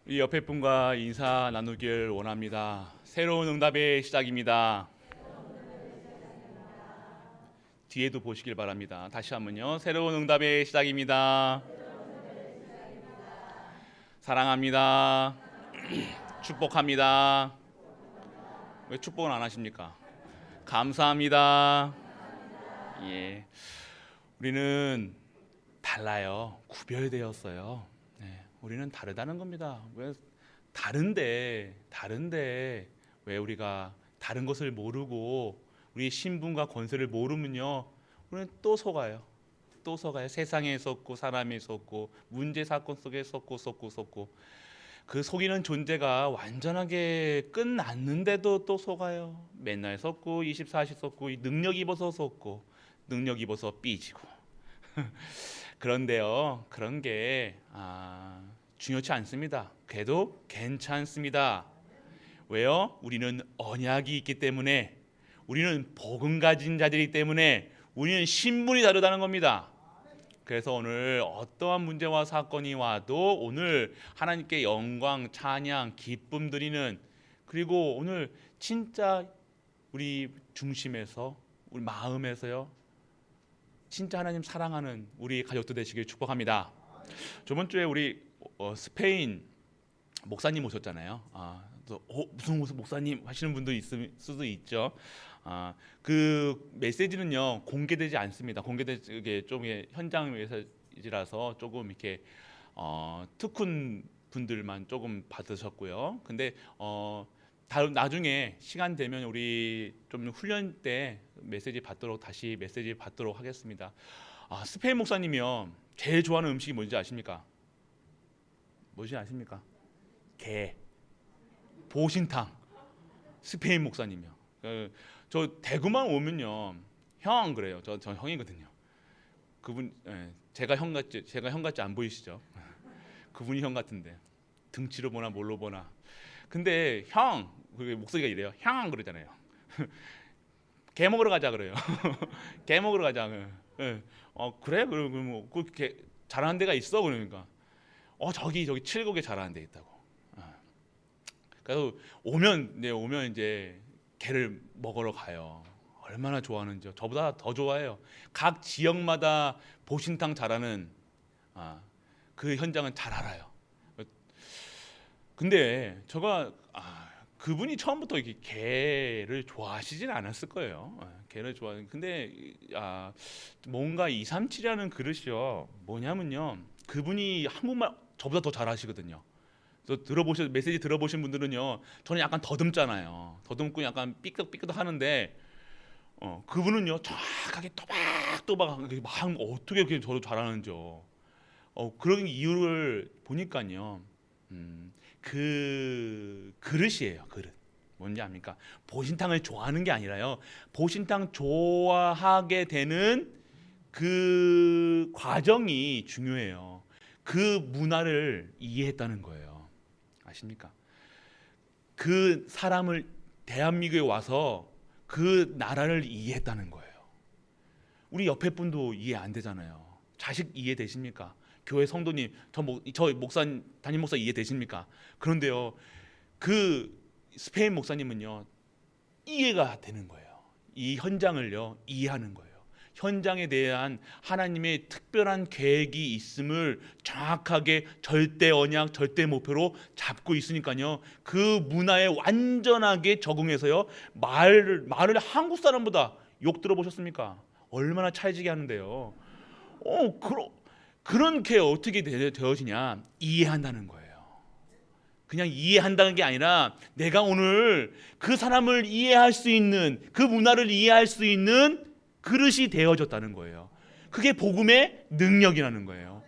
이 옆에 분과 인사 나누길 원합니다. 새로운 응답의 시작입니다. 뒤에도 보시길 바랍니다. 다시 한번요. 새로운 응답의 시작입니다. 사랑합니다. 축복합니다. 왜 축복은 안 하십니까? 감사합니다. 예. 우리는 달라요. 구별되었어요. 네, 우리는 다르다는 겁니다. 왜 다른데 왜 우리가 다른 것을 모르고 우리 신분과 권세를 모르면요, 우리는 또 속아요. 또 속아요. 세상에 속고 사람에 속고 문제 사건 속에 속고 그 속이는 존재가 완전하게 끝났는데도 또 속아요. 맨날 속고 24시 속고 능력 입어서 속고 능력 입어서 삐지고. 그런데요, 그런 게 중요치 않습니다. 그래도 괜찮습니다. 왜요? 우리는 언약이 있기 때문에, 우리는 복음 가진 자들이기 때문에, 우리는 신분이 다르다는 겁니다. 그래서 오늘 어떠한 문제와 사건이 와도 오늘 하나님께 영광, 찬양, 기쁨 드리는, 그리고 오늘 진짜 우리 중심에서, 우리 마음에서요, 진짜 하나님 사랑하는 우리 가족들 되시길 축복합니다. 저번 주에 우리 스페인 목사님 오셨잖아요. 무슨 목사님 하시는 분도 있을 수도 있죠. 그 메시지는요 공개되지 않습니다. 공개되게 좀 현장 메시지라서 조금 이렇게 특훈 분들만 조금 받으셨고요. 근데 나중에 시간 되면 우리 좀 훈련 때 다시 메시지 받도록 하겠습니다. 스페인 목사님이요 제일 좋아하는 음식이 뭔지 아십니까? 뭔지 아십니까? 게, 보신탕. 스페인 목사님이요. 저 대구만 오면요 형 그래요. 저 형이거든요. 그분 제가 형 같지 안 보이시죠? 그분이 형 같은데 등치로 보나 뭘로 보나. 근데 형 그게 목소리가 이래요. 형 그러잖아요. 개 먹으러 가자 그래요. 개 먹으러 가자. 예. 그래? 그러면 뭐그 잘하는 데가 있어 그러니까. 저기 칠곡에 잘하는 데 있다고. 그래서 오면 이제 개를 먹으러 가요. 얼마나 좋아하는지요. 저보다 더 좋아해요. 각 지역마다 보신탕 잘하는 그 현장은 잘 알아요. 근데 제가 그분이 처음부터 이렇게 개를 좋아하시진 않았을 거예요. 개를 좋아하는. 근데 뭔가 237이라는 그릇이요. 뭐냐면요. 그분이 한국말 저보다 더 잘하시거든요. 메시지 들어보신 분들은요. 저는 약간 더듬잖아요. 더듬고 약간 삐끗삐끗 하는데 그분은요. 정확하게 또박또박 막 어떻게 그렇게 저를 잘하는지요. 그런 이유를 보니까요. 그 그릇이에요. 그릇. 뭔지 압니까? 보신탕을 좋아하는 게 아니라요. 보신탕 좋아하게 되는 그 과정이 중요해요. 그 문화를 이해했다는 거예요. 아십니까? 그 사람을 대한민국에 와서 그 나라를 이해했다는 거예요. 우리 옆에 분도 이해 안 되잖아요. 자식 이해되십니까? 교회 성도님, 저 목사 담임 목사 이해되십니까? 그런데요, 그 스페인 목사님은요 이해가 되는 거예요. 이 현장을요 이해하는 거예요. 현장에 대한 하나님의 특별한 계획이 있음을 정확하게 절대 언약, 절대 목표로 잡고 있으니까요. 그 문화에 완전하게 적응해서요. 말을 한국 사람보다 욕 들어보셨습니까? 얼마나 찰지게 하는데요. 그런 게 어떻게 되어지냐? 이해한다는 거예요. 그냥 이해한다는 게 아니라 내가 오늘 그 사람을 이해할 수 있는, 그 문화를 이해할 수 있는 그릇이 되어졌다는 거예요. 그게 복음의 능력이라는 거예요.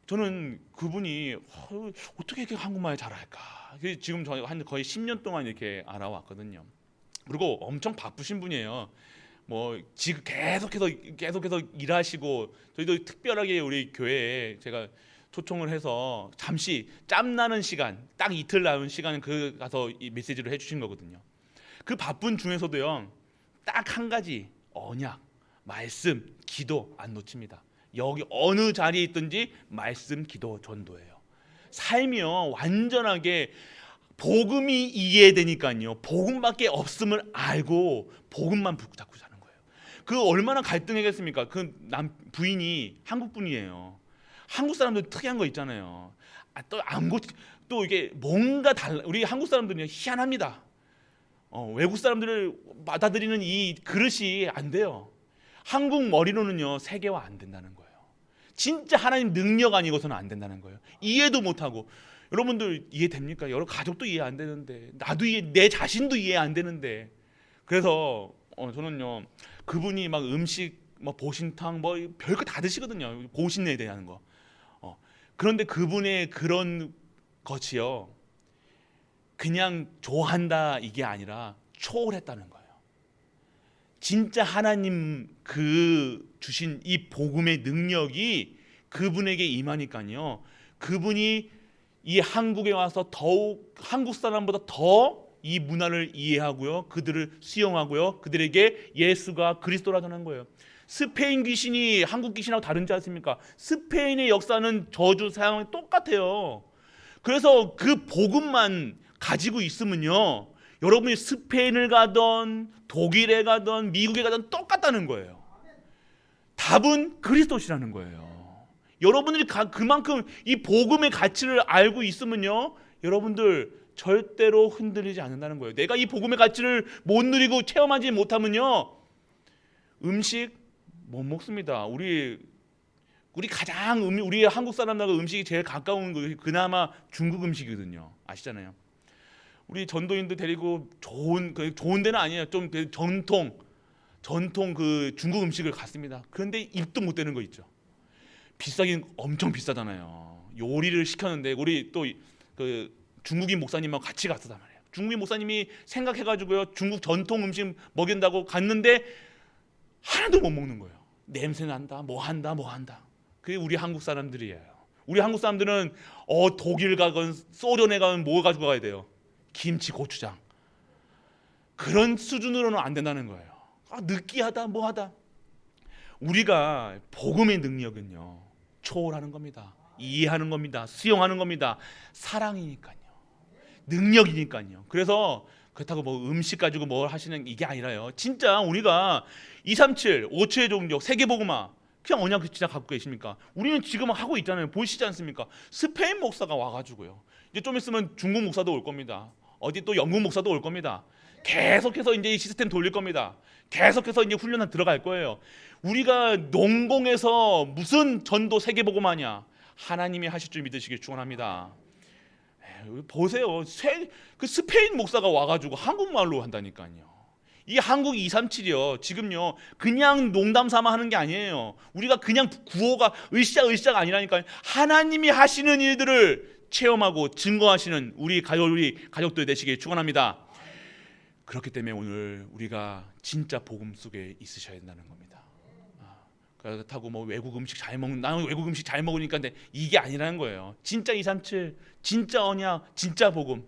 저는 그분이 어떻게 이렇게 한국말 잘할까? 지금 저희 한 거의 10년 동안 이렇게 알아왔거든요. 그리고 엄청 바쁘신 분이에요. 뭐 지금 계속해서 일하시고, 저희도 특별하게 우리 교회에 제가 초청을 해서 잠시 짬 나는 시간, 딱 이틀 나는 시간 가서 이 메시지를 해주신 거거든요. 그 바쁜 중에서도요 딱 한 가지, 언약, 말씀, 기도 안 놓칩니다. 여기 어느 자리에 있든지 말씀, 기도, 전도예요. 삶이요 완전하게 복음이 이해되니까요. 복음밖에 없음을 알고 복음만 붙잡고 사는 거예요. 그 얼마나 갈등하겠습니까? 그 남 부인이 한국 분이에요. 한국 사람들 특이한 거 있잖아요. 또 이게 뭔가 달라. 우리 한국 사람들은 희한합니다. 외국 사람들을 받아들이는 이 그릇이 안 돼요. 한국 머리로는요 세계화 안 된다는 거예요. 진짜 하나님 능력 아니고서는 안 된다는 거예요. 이해도 못하고. 여러분들 이해됩니까? 여러 가족도 이해 안 되는데, 나도 내 자신도 이해 안 되는데. 그래서 저는요 그분이 막 음식 뭐 보신탕 뭐 별거 다 드시거든요. 보신에 대한 거. 그런데 그분의 그런 것이요 그냥 좋아한다 이게 아니라 초월했다는 거예요. 진짜 하나님 그 주신 이 복음의 능력이 그분에게 임하니까요. 그분이 이 한국에 와서 더욱 한국 사람보다 더 이 문화를 이해하고요. 그들을 수용하고요. 그들에게 예수가 그리스도라는 거예요. 스페인 귀신이 한국 귀신하고 다른지 아십니까? 스페인의 역사는 저주 사용이 똑같아요. 그래서 그 복음만 가지고 있으면요. 여러분이 스페인을 가던 독일에 가던 미국에 가던 똑같다는 거예요. 답은 그리스도시라는 거예요. 여러분들이 그만큼 이 복음의 가치를 알고 있으면요. 여러분들 절대로 흔들리지 않는다는 거예요. 내가 이 복음의 가치를 못 누리고 체험하지 못하면요. 음식 못 먹습니다. 우리 가장 우리 한국 사람들과 음식이 제일 가까운 거 그나마 중국 음식이거든요. 아시잖아요. 우리 전도인들 데리고 좋은 데는 아니에요. 좀 전통 그 중국 음식을 갔습니다. 그런데 입도 못 대는 거 있죠. 비싸긴 엄청 비싸잖아요. 요리를 시켰는데 우리 또 그 중국인 목사님하고 같이 갔단 말이에요. 중국인 목사님이 생각해가지고요 중국 전통 음식 먹인다고 갔는데 하나도 못 먹는 거예요. 냄새 난다, 뭐 한다. 그게 우리 한국 사람들이에요. 우리 한국 사람들은 독일 가건 소련에 가면 뭐 가지고 가야 돼요? 김치, 고추장. 그런 수준으로는 안 된다는 거예요. 느끼하다, 뭐하다. 우리가 복음의 능력은요 초월하는 겁니다. 이해하는 겁니다. 수용하는 겁니다. 사랑이니까요. 능력이니까요. 그래서 그렇다고 뭐 음식 가지고 뭘 하시는 이게 아니라요. 진짜 우리가 237, 5초의 종족, 세계복음화 그냥 언약 진짜 갖고 계십니까? 우리는 지금 하고 있잖아요. 보시지 않습니까? 스페인 목사가 와가지고요. 이제 좀 있으면 중국 목사도 올 겁니다. 어디 또 영국 목사도 올 겁니다. 계속해서 이제 이 시스템 돌릴 겁니다. 계속해서 이제 훈련 들어갈 거예요. 우리가 농공에서 무슨 전도 세계복음화냐? 하나님이 하실 줄 믿으시길 축원합니다. 보세요. 그 스페인 목사가 와가지고 한국말로 한다니까요. 이 한국 237이요. 지금요. 그냥 농담 삼아 하는 게 아니에요. 우리가 그냥 구호가 으쌰으쌰가 아니라니까요. 하나님이 하시는 일들을 체험하고 증거하시는 우리 가족들 되시길 축원합니다. 그렇기 때문에 오늘 우리가 진짜 복음 속에 있으셔야 된다는 겁니다. 그렇다고 뭐 외국 음식 잘 먹는 나는 외국 음식 잘 먹으니까 근데 이게 아니라는 거예요. 진짜 237, 진짜 언약, 진짜 복음.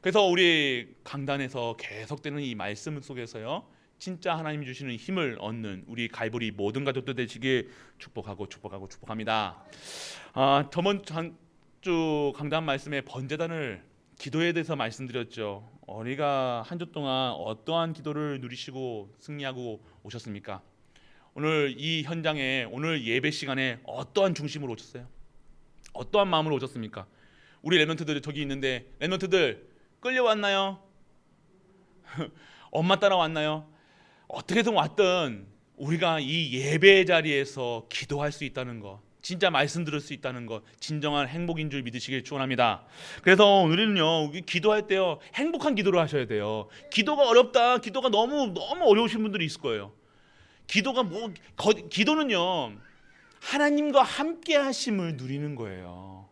그래서 우리 강단에서 계속되는 이 말씀 속에서요. 진짜 하나님이 주시는 힘을 얻는 우리 갈보리 모든 가족들 되시길 축복합니다. 저번 주 강단 말씀에 번제단을 기도에 대해서 말씀드렸죠. 우리가 한 주 동안 어떠한 기도를 누리시고 승리하고 오셨습니까? 오늘 이 현장에 오늘 예배 시간에 어떠한 중심으로 오셨어요? 어떠한 마음으로 오셨습니까? 우리 랩런트들 저기 있는데 랩런트들 끌려왔나요? 엄마 따라 왔나요? 어떻게든 왔든 우리가 이 예배 자리에서 기도할 수 있다는 거 진짜 말씀 들을 수 있다는 것 진정한 행복인 줄 믿으시길 축원합니다. 그래서 오늘은요 기도할 때요 행복한 기도를 하셔야 돼요. 기도가 어렵다, 기도가 너무 어려우신 분들이 있을 거예요. 기도는요 하나님과 함께 하심을 누리는 거예요.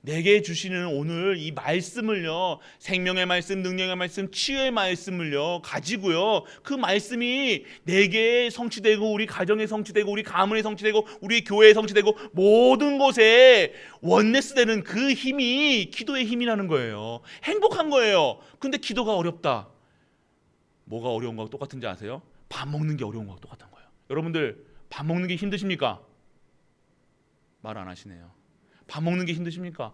내게 주시는 오늘 이 말씀을요 생명의 말씀, 능력의 말씀, 치유의 말씀을요 가지고요 그 말씀이 내게 성취되고 우리 가정에 성취되고 우리 가문에 성취되고 우리 교회에 성취되고 모든 곳에 원네스 되는 그 힘이 기도의 힘이라는 거예요. 행복한 거예요. 근데 기도가 어렵다. 뭐가 어려운 거하고 똑같은지 아세요? 밥 먹는 게 어려운 거하고 똑같은 거예요. 여러분들 밥 먹는 게 힘드십니까? 말 안 하시네요. 밥 먹는 게 힘드십니까?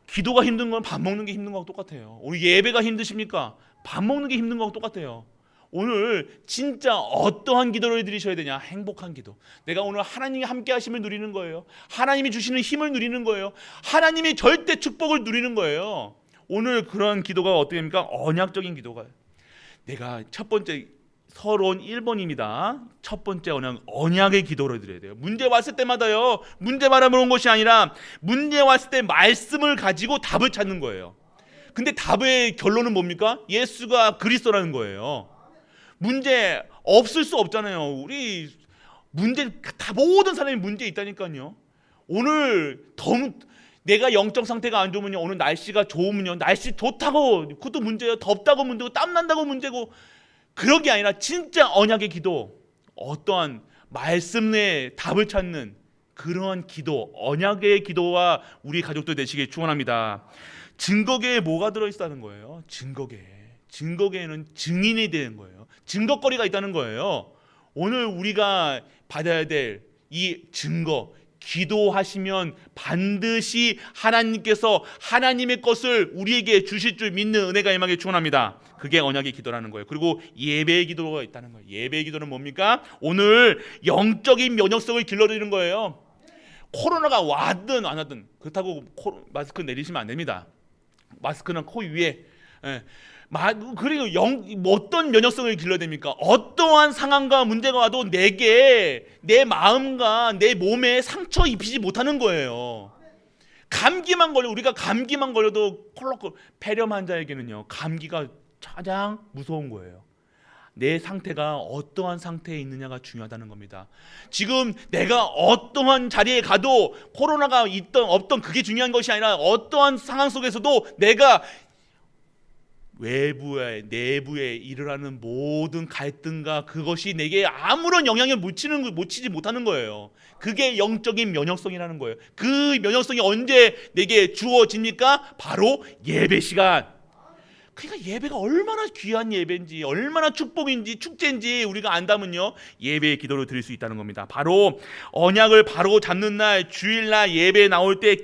기도가 힘든 건 밥 먹는 게 힘든 거하고 똑같아요. 우리 예배가 힘드십니까? 밥 먹는 게 힘든 거하고 똑같아요. 오늘 진짜 어떠한 기도를 드리셔야 되냐? 행복한 기도. 내가 오늘 하나님이 함께 하심을 누리는 거예요. 하나님이 주시는 힘을 누리는 거예요. 하나님의 절대 축복을 누리는 거예요. 오늘 그런 기도가 어떻게 됩니까? 언약적인 기도가. 내가 첫 번째 서론 1번입니다. 첫 번째 언약의 기도를 드려야 돼요. 문제 왔을 때마다요. 문제 바라보는 것이 아니라 문제 왔을 때 말씀을 가지고 답을 찾는 거예요. 근데 답의 결론은 뭡니까? 예수가 그리스도라는 거예요. 문제 없을 수 없잖아요. 우리 문제 다 모든 사람이 문제 있다니까요. 오늘 내가 영적 상태가 안 좋으면요. 오늘 날씨가 좋으면요. 날씨 좋다고 그것도 문제예요. 덥다고 문제고 땀 난다고 문제고 그런 게 아니라 진짜 언약의 기도, 어떠한 말씀 내에 답을 찾는 그러한 기도, 언약의 기도와 우리 가족들 되시길 축원합니다. 증거계에 뭐가 들어있다는 거예요? 증거계에는 증인이 되는 거예요. 증거거리가 있다는 거예요. 오늘 우리가 받아야 될 이 증거, 기도하시면 반드시 하나님께서 하나님의 것을 우리에게 주실 줄 믿는 은혜가 임하게 축원합니다. 그게 언약의 기도라는 거예요. 그리고 예배의 기도가 있다는 거예요. 예배의 기도는 뭡니까? 오늘 영적인 면역성을 길러드리는 거예요. 코로나가 왔든 안 왔든 그렇다고 마스크 내리시면 안 됩니다. 마스크는 코 위에. 그리고 어떤 면역성을 길러야 됩니까? 어떠한 상황과 문제가 와도 내게 내 마음과 내 몸에 상처 입히지 못하는 거예요. 우리가 감기만 걸려도 콜록콜 폐렴 환자에게는요 감기가 가장 무서운 거예요. 내 상태가 어떠한 상태에 있느냐가 중요하다는 겁니다. 지금 내가 어떠한 자리에 가도 코로나가 있던 없던 그게 중요한 것이 아니라 어떠한 상황 속에서도 내가 외부에 내부에 일어나는 모든 갈등과 그것이 내게 아무런 영향을 미치지 못하는 거예요. 그게 영적인 면역성이라는 거예요. 그 면역성이 언제 내게 주어집니까? 바로 예배 시간. 그러니까 예배가 얼마나 귀한 예배인지, 얼마나 축복인지, 축제인지 우리가 안다면요 예배의 기도를 드릴 수 있다는 겁니다. 바로 언약을 바로 잡는 날, 주일날 예배 나올 때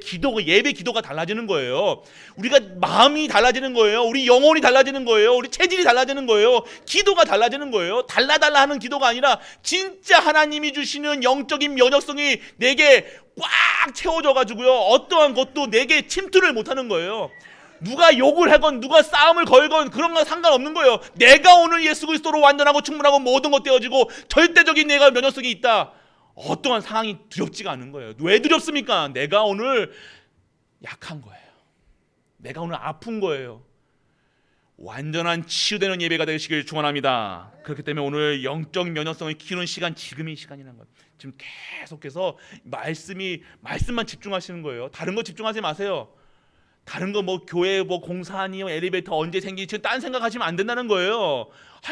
예배 기도가 달라지는 거예요. 우리가 마음이 달라지는 거예요. 우리 영혼이 달라지는 거예요. 우리 체질이 달라지는 거예요. 기도가 달라지는 거예요. 달라달라 하는 기도가 아니라 진짜 하나님이 주시는 영적인 면역성이 내게 꽉 채워져 가지고요 어떠한 것도 내게 침투를 못하는 거예요. 누가 욕을 하건 누가 싸움을 걸건 그런 건 상관없는 거예요. 내가 오늘 예수 그리스도로 완전하고 충분하고 모든 것 되어지고 절대적인 내가 면역성이 있다. 어떠한 상황이 두렵지가 않은 거예요. 왜 두렵습니까? 내가 오늘 약한 거예요. 내가 오늘 아픈 거예요. 완전한 치유되는 예배가 되시길 축원합니다. 그렇기 때문에 오늘 영적 면역성을 키우는 시간, 지금이 시간이라는 거예요. 지금 계속해서 말씀만 집중하시는 거예요. 다른 거 집중하지 마세요. 다른 거 교회 공사하니 엘리베이터 언제 생기지 지금 딴 생각하시면 안 된다는 거예요.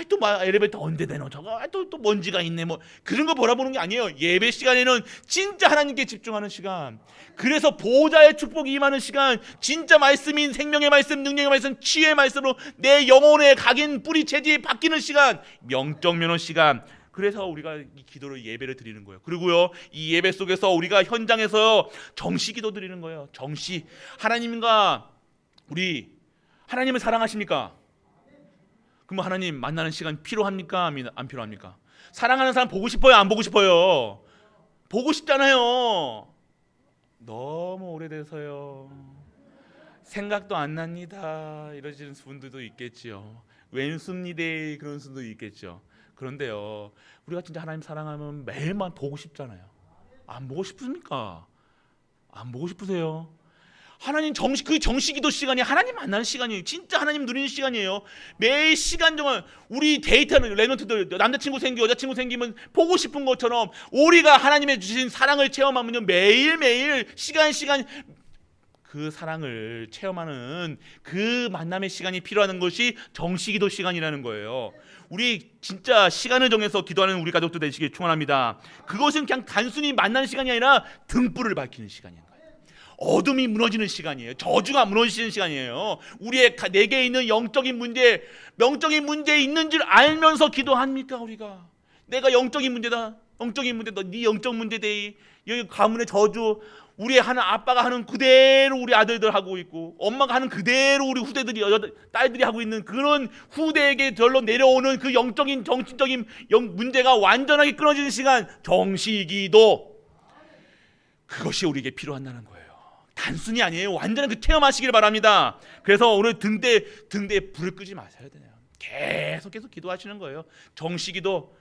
또 엘리베이터 언제 되노 저거 또 먼지가 있네 그런 거 바라보는 게 아니에요. 예배 시간에는 진짜 하나님께 집중하는 시간. 그래서 보호자의 축복이 임하는 시간. 진짜 말씀인 생명의 말씀, 능력의 말씀, 치유의 말씀으로 내 영혼의 각인 뿌리 체질이 바뀌는 시간. 영적 면허 시간. 그래서 우리가 이 기도를 예배를 드리는 거예요. 그리고요 이 예배 속에서 우리가 현장에서 정시 기도 드리는 거예요. 정시. 하나님과 우리 하나님을 사랑하십니까? 그럼 하나님 만나는 시간 필요합니까? 안 필요합니까? 사랑하는 사람 보고 싶어요? 안 보고 싶어요? 보고 싶잖아요. 너무 오래돼서요 생각도 안 납니다 이러시는 분들도 있겠지요. 왼수입니다 그런 분도 있겠죠. 그런데요 우리가 진짜 하나님 사랑하면 매일만 보고 싶잖아요. 안 보고 싶습니까? 안 보고 싶으세요? 하나님 그 정시기도 시간이 하나님 만나는 시간이에요. 진짜 하나님 누리는 시간이에요. 매일 시간 동안 우리 데이트하는 레노트들 남자친구 생기고 여자친구 생기면 보고 싶은 것처럼 우리가 하나님의 주신 사랑을 체험하면요 매일매일 시간 그 사랑을 체험하는 그 만남의 시간이 필요한 것이 정시기도 시간이라는 거예요. 우리 진짜 시간을 정해서 기도하는 우리 가족들 되시길 축원합니다. 그것은 그냥 단순히 만나는 시간이 아니라 등불을 밝히는 시간인 거예요. 어둠이 무너지는 시간이에요. 저주가 무너지는 시간이에요. 내게 있는 영적인 문제 있는 줄 알면서 기도합니까? 우리가 내가 영적인 문제다. 네 영적 문제대 여기 가문의 저주 우리 하는 아빠가 하는 그대로 우리 아들들 하고 있고 엄마가 하는 그대로 우리 후대들이 딸들이 하고 있는 그런 후대에게 절로 내려오는 그 영적인 정신적인 문제가 완전하게 끊어지는 시간, 정시기도, 그것이 우리에게 필요한다는 거예요. 단순히 아니에요. 완전히 그 체험하시길 바랍니다. 그래서 오늘 등대에 불을 끄지 마셔야 돼요. 계속 기도하시는 거예요. 정시기도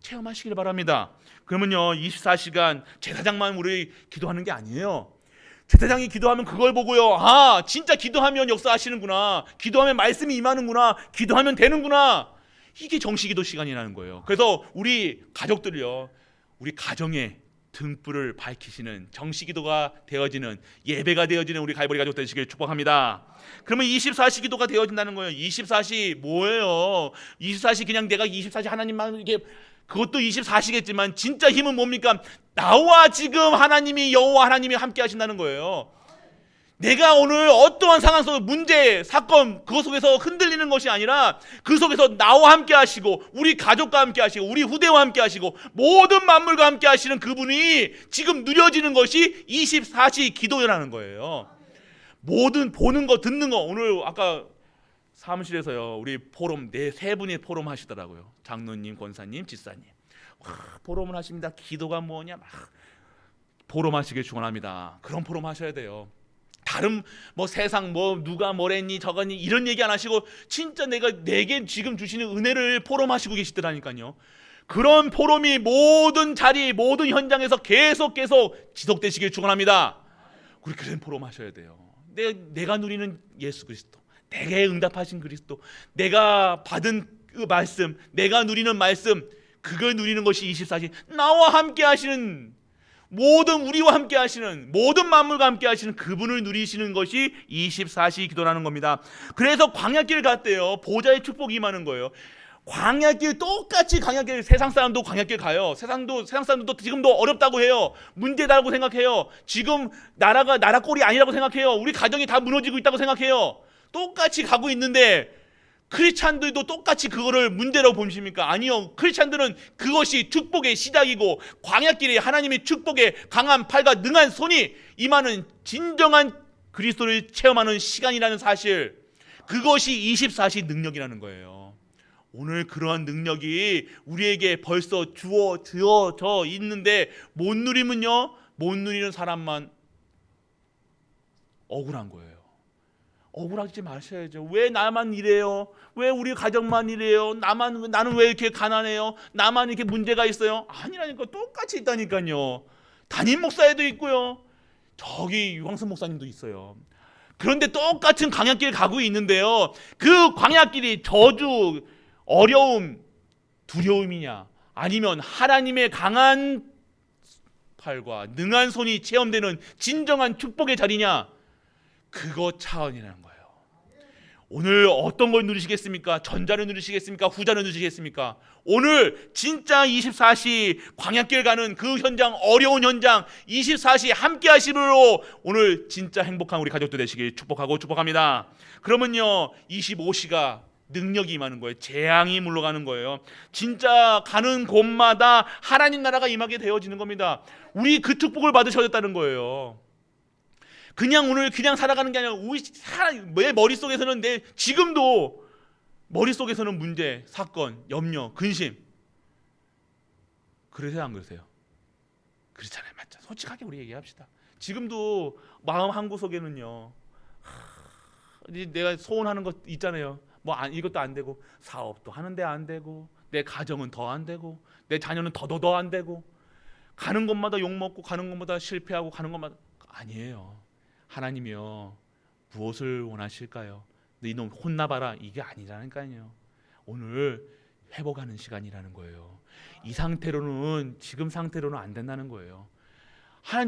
체험하시길 바랍니다. 그러면요 24시간 제사장만 우리 기도하는 게 아니에요. 제사장이 기도하면 그걸 보고요, 아 진짜 기도하면 역사하시는구나, 기도하면 말씀이 임하는구나, 기도하면 되는구나, 이게 정시기도 시간이라는 거예요. 그래서 우리 가족들이요, 우리 가정에 등불을 밝히시는 정시기도가 되어지는, 예배가 되어지는 우리 갈보리 가족 되시길 축복합니다. 그러면 24시 기도가 되어진다는 거예요. 24시 뭐예요? 24시 그냥 내가 24시 하나님만 이렇게, 그것도 24시겠지만 진짜 힘은 뭡니까? 나와 지금 하나님이, 여호와 하나님이 함께 하신다는 거예요. 내가 오늘 어떠한 상황 속, 문제, 사건 그것 속에서 흔들리는 것이 아니라 그 속에서 나와 함께 하시고 우리 가족과 함께 하시고 우리 후대와 함께 하시고 모든 만물과 함께 하시는 그분이 지금 누려지는 것이 24시 기도라는 거예요. 모든 보는 거 듣는 거, 오늘 아까 사무실에서요 우리 포럼 세 분이 포럼 하시더라고요. 장로님, 권사님, 집사님. 포럼을 하십니다. 기도가 뭐냐 막 포럼 하시길 축원합니다. 그런 포럼 하셔야 돼요. 다른 뭐 세상 뭐 누가 뭐랬니 저거니 이런 얘기 안 하시고 진짜 내게 지금 주시는 은혜를 포럼하시고 계시더라니까요. 그런 포럼이 모든 자리 모든 현장에서 계속 지속되시길 축원합니다. 우리 그런 포럼 하셔야 돼요. 내가 누리는 예수 그리스도, 내게 응답하신 그리스도, 내가 받은 그 말씀, 내가 누리는 말씀, 그걸 누리는 것이 24시 나와 함께 하시는, 모든 우리와 함께 하시는, 모든 만물과 함께 하시는 그분을 누리시는 것이 24시 기도라는 겁니다. 그래서 광야길 갔대요. 보좌의 축복이 임하는 거예요. 광야길, 똑같이 광야길, 세상 사람도 광야길 가요. 세상 사람들도 지금도 어렵다고 해요. 문제다고 생각해요. 지금 나라 꼴이 아니라고 생각해요. 우리 가정이 다 무너지고 있다고 생각해요. 똑같이 가고 있는데 크리스찬들도 똑같이 그거를 문제라고 보십니까? 아니요. 크리스찬들은 그것이 축복의 시작이고 광야길에 하나님의 축복의 강한 팔과 능한 손이 임하는 진정한 그리스도를 체험하는 시간이라는 사실, 그것이 24시 능력이라는 거예요. 오늘 그러한 능력이 우리에게 벌써 주어져 있는데 못 누리면요, 못 누리는 사람만 억울한 거예요. 억울하지 마셔야죠. 왜 나만 이래요? 왜 우리 가정만 이래요? 나는 왜 이렇게 가난해요? 나만 이렇게 문제가 있어요? 아니라니까, 똑같이 있다니까요. 담임 목사에도 있고요, 저기 유광선 목사님도 있어요. 그런데 똑같은 광야길 가고 있는데요, 그 광야길이 저주, 어려움, 두려움이냐, 아니면 하나님의 강한 팔과 능한 손이 체험되는 진정한 축복의 자리냐, 그거 차원이라는 거예요. 오늘 어떤 걸 누리시겠습니까? 전자를 누리시겠습니까? 후자를 누리시겠습니까? 오늘 진짜 24시 광야길 가는 그 현장, 어려운 현장 24시 함께 하심으로 오늘 진짜 행복한 우리 가족들 되시길 축복합니다. 그러면요 25시가 능력이 임하는 거예요. 재앙이 물러가는 거예요. 진짜 가는 곳마다 하나님 나라가 임하게 되어지는 겁니다. 우리 그 축복을 받으셔야겠다는 거예요. 그냥 오늘 그냥 살아가는 게 아니라 내 머릿속에서는, 지금도 머릿속에서는 문제, 사건, 염려, 근심. 그러세요 안 그러세요? 그렇잖아요. 맞죠? 솔직하게 우리 얘기합시다. 지금도 마음 한구석에는요, 내가 소원하는 것 있잖아요. 이것도 안 되고, 사업도 하는데 안 되고, 내 가정은 더 안 되고, 내 자녀는 더 안 되고, 가는 곳마다 욕먹고, 가는 곳마다 실패하고, 가는 곳마다. 아니에요. 하나님이요, 무엇을 원하실까요? 너 이놈 혼나봐라, 이게 아니라니까요. 오늘 회복하는 시간이라는 거예요. 이 상태로는, 지금 상태로는 안 된다는 거예요.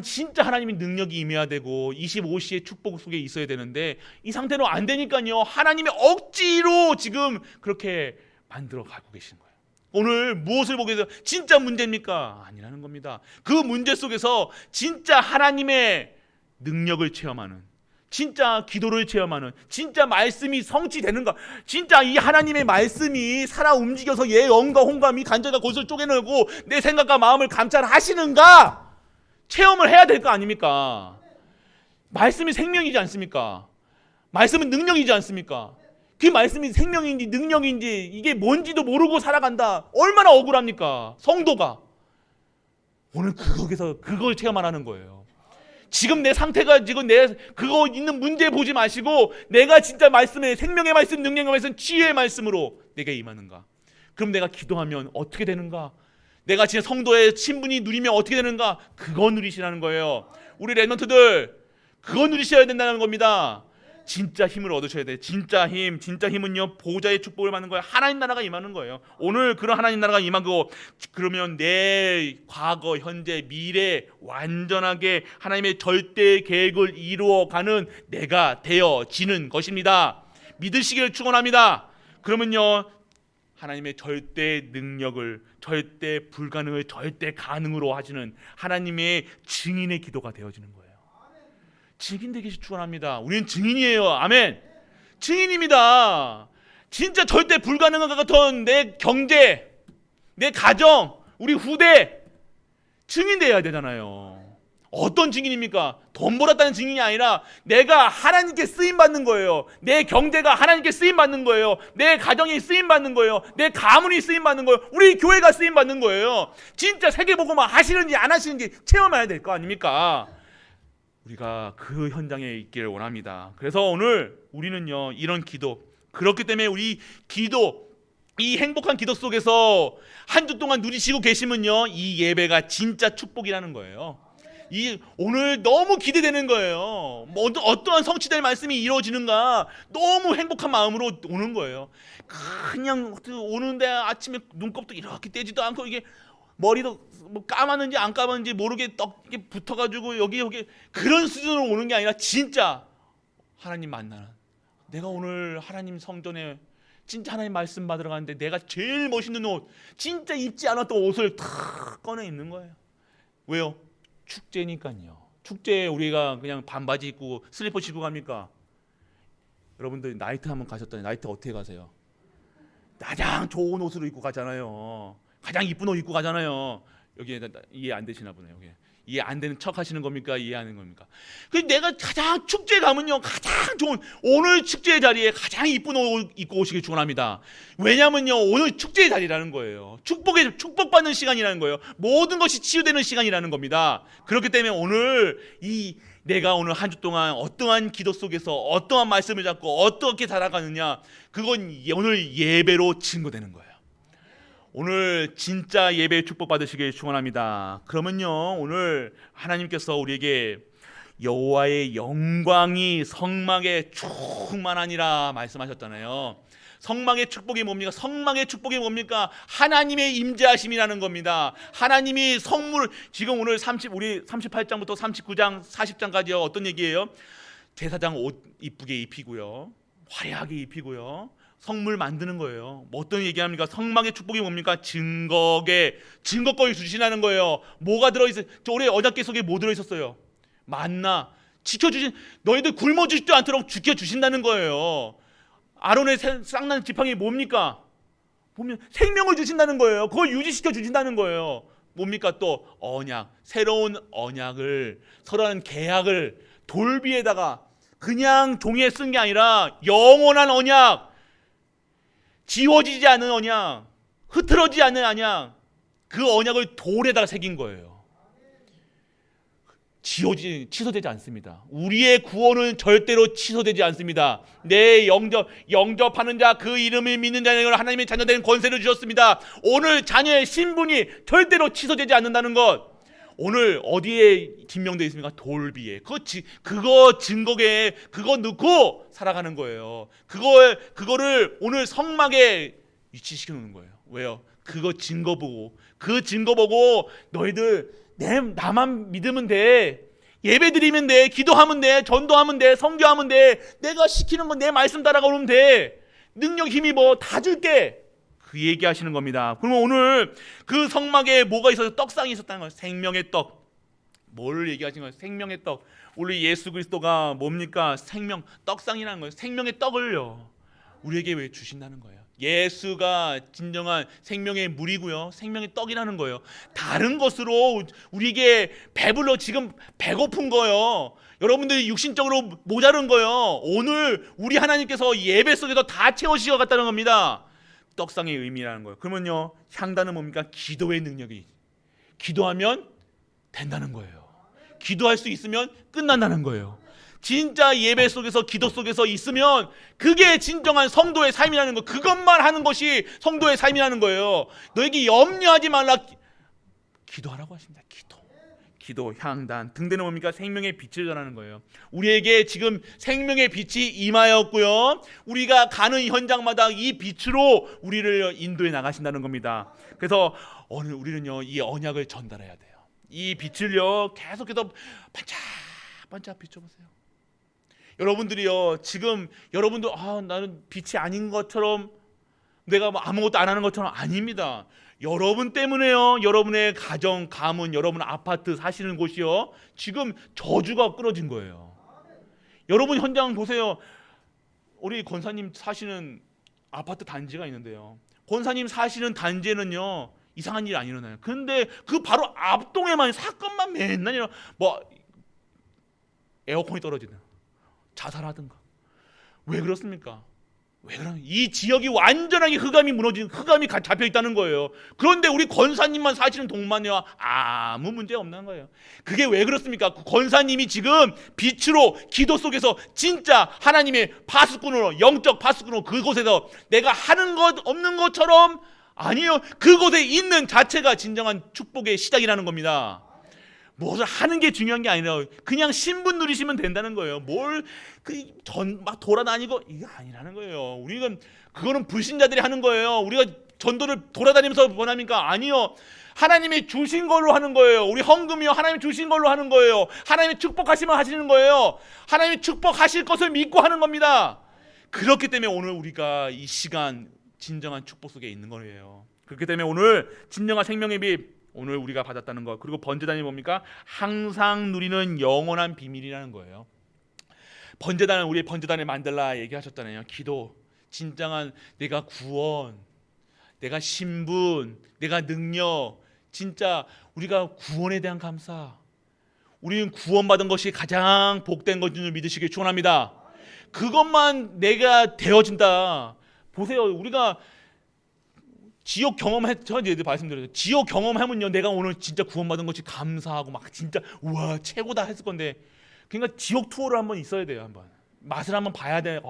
진짜 하나님의 능력이 임해야 되고 25시의 축복 속에 있어야 되는데 이 상태로 안 되니까요, 하나님의 억지로 지금 그렇게 만들어 가고 계신 거예요. 오늘 무엇을 보게 돼서 진짜 문제입니까? 아니라는 겁니다. 그 문제 속에서 진짜 하나님의 능력을 체험하는, 진짜 기도를 체험하는, 진짜 말씀이 성취되는가, 진짜 이 하나님의 말씀이 살아 움직여서 얘 영과 홍감이 간절과 골수를 쪼개내고 내 생각과 마음을 감찰하시는가, 체험을 해야 될 거 아닙니까? 말씀이 생명이지 않습니까? 말씀은 능력이지 않습니까? 그 말씀이 생명인지 능력인지 이게 뭔지도 모르고 살아간다. 얼마나 억울합니까? 성도가. 오늘 거기서 그걸 체험하라는 거예요. 지금 내 상태가 지금 내 그거 있는 문제 보지 마시고 내가 진짜 말씀에 생명의 말씀, 능력의 말씀, 치유의 말씀으로 내게 임하는가? 그럼 내가 기도하면 어떻게 되는가? 내가 진짜 성도의 신분이 누리면 어떻게 되는가? 그거 누리시라는 거예요. 우리 랩런트들 그거 누리셔야 된다는 겁니다. 진짜 힘을 얻으셔야 돼. 진짜 힘은요 보좌의 축복을 받는 거예요. 하나님 나라가 임하는 거예요. 오늘 그런 하나님 나라가 임하고 그러면 내 과거, 현재, 미래 완전하게 하나님의 절대 계획을 이루어가는 내가 되어지는 것입니다. 믿으시기를 축원합니다. 그러면요 하나님의 절대 능력을, 절대 불가능을 절대 가능으로 하시는 하나님의 증인의 기도가 되어지는 거예요. 증인 되기를 축원합니다. 우리는 증인이에요. 아멘. 증인입니다. 진짜 절대 불가능한 것 같은 내 경제, 내 가정, 우리 후대 증인 돼야 되잖아요. 어떤 증인입니까? 돈 벌었다는 증인이 아니라 내가 하나님께 쓰임 받는 거예요. 내 경제가 하나님께 쓰임 받는 거예요. 내 가정이 쓰임 받는 거예요. 내 가문이 쓰임 받는 거예요. 우리 교회가 쓰임 받는 거예요. 진짜 세계복음화 하시는지 안 하시는지 체험해야 될 거 아닙니까? 우리가 그 현장에 있기를 원합니다. 그래서 오늘 우리는요 이런 기도, 그렇기 때문에 우리 기도, 이 행복한 기도 속에서 한 주 동안 누리시고 계시면요 이 예배가 진짜 축복이라는 거예요. 이 오늘 너무 기대되는 거예요. 뭐 어떠한 성취될 말씀이 이루어지는가 너무 행복한 마음으로 오는 거예요. 그냥 오는데 아침에 눈곱도 이렇게 떼지도 않고 이게 머리도 뭐 감았는지 안 감았는지 모르게 떡 이게 붙어가지고 여기 그런 수준으로 오는 게 아니라 진짜 하나님 만나는, 내가 오늘 하나님 성전에 진짜 하나님 말씀 받으러 가는데 내가 제일 멋있는 옷, 진짜 입지 않았던 옷을 탁 꺼내 입는 거예요. 왜요? 축제니까요. 축제에 우리가 그냥 반바지 입고 슬리퍼 신고 갑니까? 여러분들 나이트 한번 가셨다니 나이트 어떻게 가세요? 가장 좋은 옷으로 입고 가잖아요. 가장 이쁜 옷 입고 가잖아요. 여기 이해 안 되시나 보네요. 여기. 이해 안 되는 척 하시는 겁니까? 이해하는 겁니까? 그 내가 가장 축제에 가면요 가장 좋은 오늘 축제의 자리에 가장 이쁜 옷 입고 오시길 축원합니다. 왜냐면요 오늘 축제의 자리라는 거예요. 축복받는 시간이라는 거예요. 모든 것이 치유되는 시간이라는 겁니다. 그렇기 때문에 오늘 내가 오늘 한 주 동안 어떠한 기도 속에서 어떠한 말씀을 잡고 어떻게 살아가느냐, 그건 오늘 예배로 증거되는 거예요. 오늘 진짜 예배 축복 받으시길 축원합니다. 그러면요 오늘 하나님께서 우리에게 여호와의 영광이 성막에 충만하니라 말씀하셨잖아요. 성막의 축복이 뭡니까? 성막의 축복이 뭡니까? 하나님의 임재하심이라는 겁니다. 하나님이 성물, 지금 오늘 우리 38장부터 39장 40장까지요 어떤 얘기예요? 제사장 옷 이쁘게 입히고요, 화려하게 입히고요, 성물 만드는 거예요. 뭐 어떤 얘기합니까? 성막의 축복이 뭡니까? 증거거리 주시라는 거예요. 뭐가 들어있어요? 저 올해 언약궤 속에 뭐 들어있었어요? 만나. 지켜주신, 너희들 굶어 죽지도 않도록 지켜주신다는 거예요. 아론의 쌍난 지팡이 뭡니까? 보면 생명을 주신다는 거예요. 그걸 유지시켜 주신다는 거예요. 뭡니까? 또 언약, 새로운 언약을, 서로한 계약을 돌비에다가 그냥 종이에 쓴 게 아니라 영원한 언약, 지워지지 않는 언약, 흐트러지지 않는 언약, 그 언약을 돌에다가 새긴 거예요. 취소되지 않습니다. 우리의 구원은 절대로 취소되지 않습니다. 내 영접하는 자, 그 이름을 믿는 자에게 하나님의 자녀된 권세를 주셨습니다. 오늘 자녀의 신분이 절대로 취소되지 않는다는 것. 오늘 어디에 증명되어 있습니까? 돌비에. 그거 증거에 그거 넣고 살아가는 거예요. 그거를 오늘 성막에 위치시켜 놓는 거예요. 왜요? 그거 증거 보고, 그 증거 보고 너희들 나만 믿으면 돼. 예배 드리면 돼. 기도하면 돼. 전도하면 돼. 선교하면 돼. 내가 시키는 건 내 말씀 따라가면 돼. 능력, 힘이 뭐 다 줄게. 그 얘기하시는 겁니다. 그러면 오늘 그 성막에 뭐가 있어서 떡상이 있었다는 거예요. 생명의 떡. 뭘 얘기하시는 거예요? 생명의 떡. 우리 예수 그리스도가 뭡니까? 떡상이라는 거예요. 생명의 떡을요. 우리에게 왜 주신다는 거예요? 예수가 진정한 생명의 물이고요, 생명의 떡이라는 거예요. 다른 것으로 우리에게 배불러 지금 배고픈 거예요. 여러분들이 육신적으로 모자른 거예요. 오늘 우리 하나님께서 예배 속에서 다 채우시고 갔다는 겁니다. 떡상의 의미라는 거예요. 그러면요, 향단은 뭡니까? 기도의 능력이. 기도하면 된다는 거예요. 기도할 수 있으면 끝난다는 거예요. 진짜 예배 속에서 기도 속에서 있으면 그게 진정한 성도의 삶이라는 거. 그것만 하는 것이 성도의 삶이라는 거예요. 너에게 염려하지 말라. 기도하라고 하십니다. 기도, 향단, 등대는 뭡니까? 생명의 빛을 전하는 거예요. 우리에게 지금 생명의 빛이 임하였고요, 우리가 가는 현장마다 이 빛으로 우리를 인도해 나가신다는 겁니다. 그래서 오늘 우리는요, 이 언약을 전달해야 돼요. 이 빛을요, 계속해서 반짝반짝 비춰보세요. 여러분들이요, 지금 여러분도 나는 빛이 아닌 것처럼, 내가 뭐 아무것도 안 하는 것처럼, 아닙니다. 여러분 때문에요, 여러분의 가정, 가문, 여러분 아파트 사시는 곳이요, 지금 저주가 끊어진 거예요. 여러분 현장 보세요. 우리 권사님 사시는 아파트 단지가 있는데요, 권사님 사시는 단지에는요, 이상한 일이 안 일어나요. 근데 그 바로 앞동에만 사건만 맨날 일어나. 뭐 에어컨이 떨어지든 자살하든가. 왜 그렇습니까? 왜 그러냐? 이 지역이 완전하게 흑암이 잡혀 있다는 거예요. 그런데 우리 권사님만 사시는 동만이와 아무 문제 없는 거예요. 그게 왜 그렇습니까? 그 권사님이 지금 빛으로 기도 속에서 진짜 하나님의 파수꾼으로, 영적 파수꾼으로 그곳에서 내가 하는 것 없는 것처럼, 아니요, 그곳에 있는 자체가 진정한 축복의 시작이라는 겁니다. 무엇을 하는 게 중요한 게 아니라 그냥 신분 누리시면 된다는 거예요. 뭘 막 돌아다니고, 이게 아니라는 거예요. 우리가 그거는 불신자들이 하는 거예요. 우리가 전도를 돌아다니면서 원합니까? 아니요. 하나님이 주신 걸로 하는 거예요. 우리 헌금이요, 하나님이 주신 걸로 하는 거예요. 하나님이 축복하시면 하시는 거예요. 하나님이 축복하실 것을 믿고 하는 겁니다. 그렇기 때문에 오늘 우리가 이 시간 진정한 축복 속에 있는 거예요. 그렇기 때문에 오늘 진정한 생명의 빛, 오늘 우리가 받았다는 것, 그리고 번제단이 뭡니까? 항상 누리는 영원한 비밀이라는 거예요. 번제단은 우리 번제단을 만들라 얘기하셨잖아요. 기도, 진정한 내가 구원, 내가 신분, 내가 능력, 진짜 우리가 구원에 대한 감사, 우리는 구원받은 것이 가장 복된 것인 줄 믿으시길 축원합니다. 그것만 내가 되어진다. 보세요, 우리가 지옥 경험했죠. 이제 말씀드렸죠. 지옥 경험하면요, 내가 오늘 진짜 구원받은 것이 감사하고 막 진짜 우와 최고다 했을 건데, 그러니까 지옥 투어를 한번 있어야 돼요. 한번 맛을 한번 봐야 돼.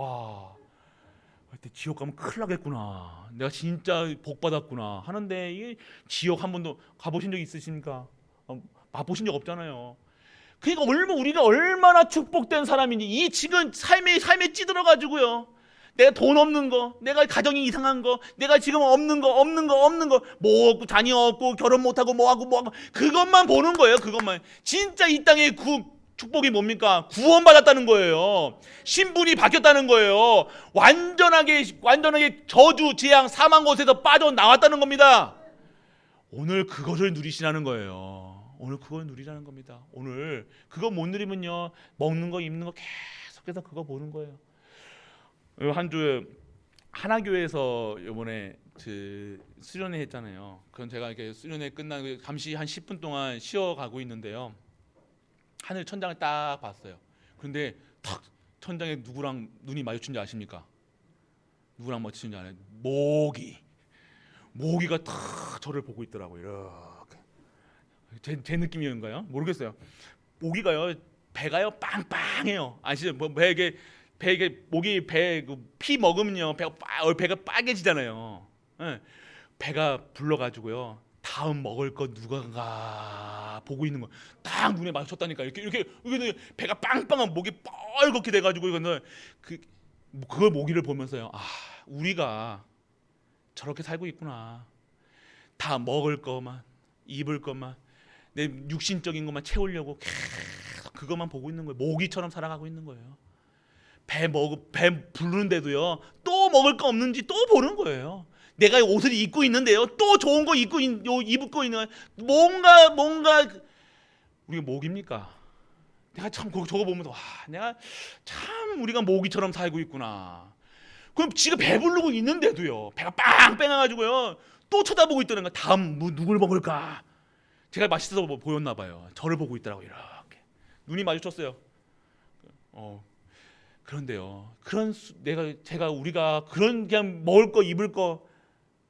그때 지옥 가면 큰일 나겠구나. 내가 진짜 복 받았구나 하는데, 이게 지옥 한 번도 가보신 적 있으십니까? 맛보신 적 없잖아요. 그러니까 우리가 얼마나 축복된 사람인지, 이 지금 삶에 찌들어 가지고요, 내가 돈 없는 거, 내가 가정이 이상한 거, 내가 지금 없는 거, 뭐 없고 자녀 없고 결혼 못하고 뭐하고 그것만 보는 거예요. 그것만. 진짜 이 땅의 축복이 뭡니까? 구원받았다는 거예요. 신분이 바뀌었다는 거예요. 완전하게 저주, 재앙, 사망 곳에서 빠져나왔다는 겁니다. 오늘 그것을 누리시라는 거예요. 오늘 그걸 누리라는 겁니다. 오늘 그거 못 누리면요, 먹는 거 입는 거 계속해서 그거 보는 거예요. 한 주에 하나교회에서 이번에 수련회 했잖아요. 그럼 제가 이렇게 수련회 끝나고 잠시 한 10분 동안 쉬어가고 있는데요, 하늘 천장을 딱 봤어요. 그런데 탁 천장에 누구랑 눈이 마주친지 아십니까? 누구랑 마주친지 알아요? 모기가 탁 저를 보고 있더라고요. 이렇게 제 느낌이었는가요? 모르겠어요. 모기가요, 배가요 빵빵해요. 아시죠? 뭐 모기 피 먹으면요, 배가 빨개지잖아요. 네. 배가 불러가지고요, 다음 먹을 거 누가가 보고 있는 거 딱 눈에 마주쳤다니까. 이렇게 배가 빵빵한, 목이 뻘겋게 돼가지고, 이거는 그걸 모기를 보면서요, 우리가 저렇게 살고 있구나. 다 먹을 것만, 입을 것만, 내 육신적인 것만 채우려고 계속 그것만 보고 있는 거예요. 모기처럼 살아가고 있는 거예요. 배 부르는데도요, 또 먹을 거 없는지 또 보는 거예요. 내가 옷을 입고 있는데요, 또 좋은 거 입고 있는 거예요. 뭔가 우리가 모기입니까? 내가 참 저거 보면서 내가 참 우리가 모기처럼 살고 있구나. 그럼 지가 배부르고 있는데도요, 배가 빵 빼놔가지고요 또 쳐다보고 있다는 거야. 다음 누굴 먹을까? 제가 맛있어서 보였나 봐요. 저를 보고 있더라고. 이렇게 눈이 마주쳤어요. 그런데요, 제가 우리가 그런 그냥 먹을 거 입을 거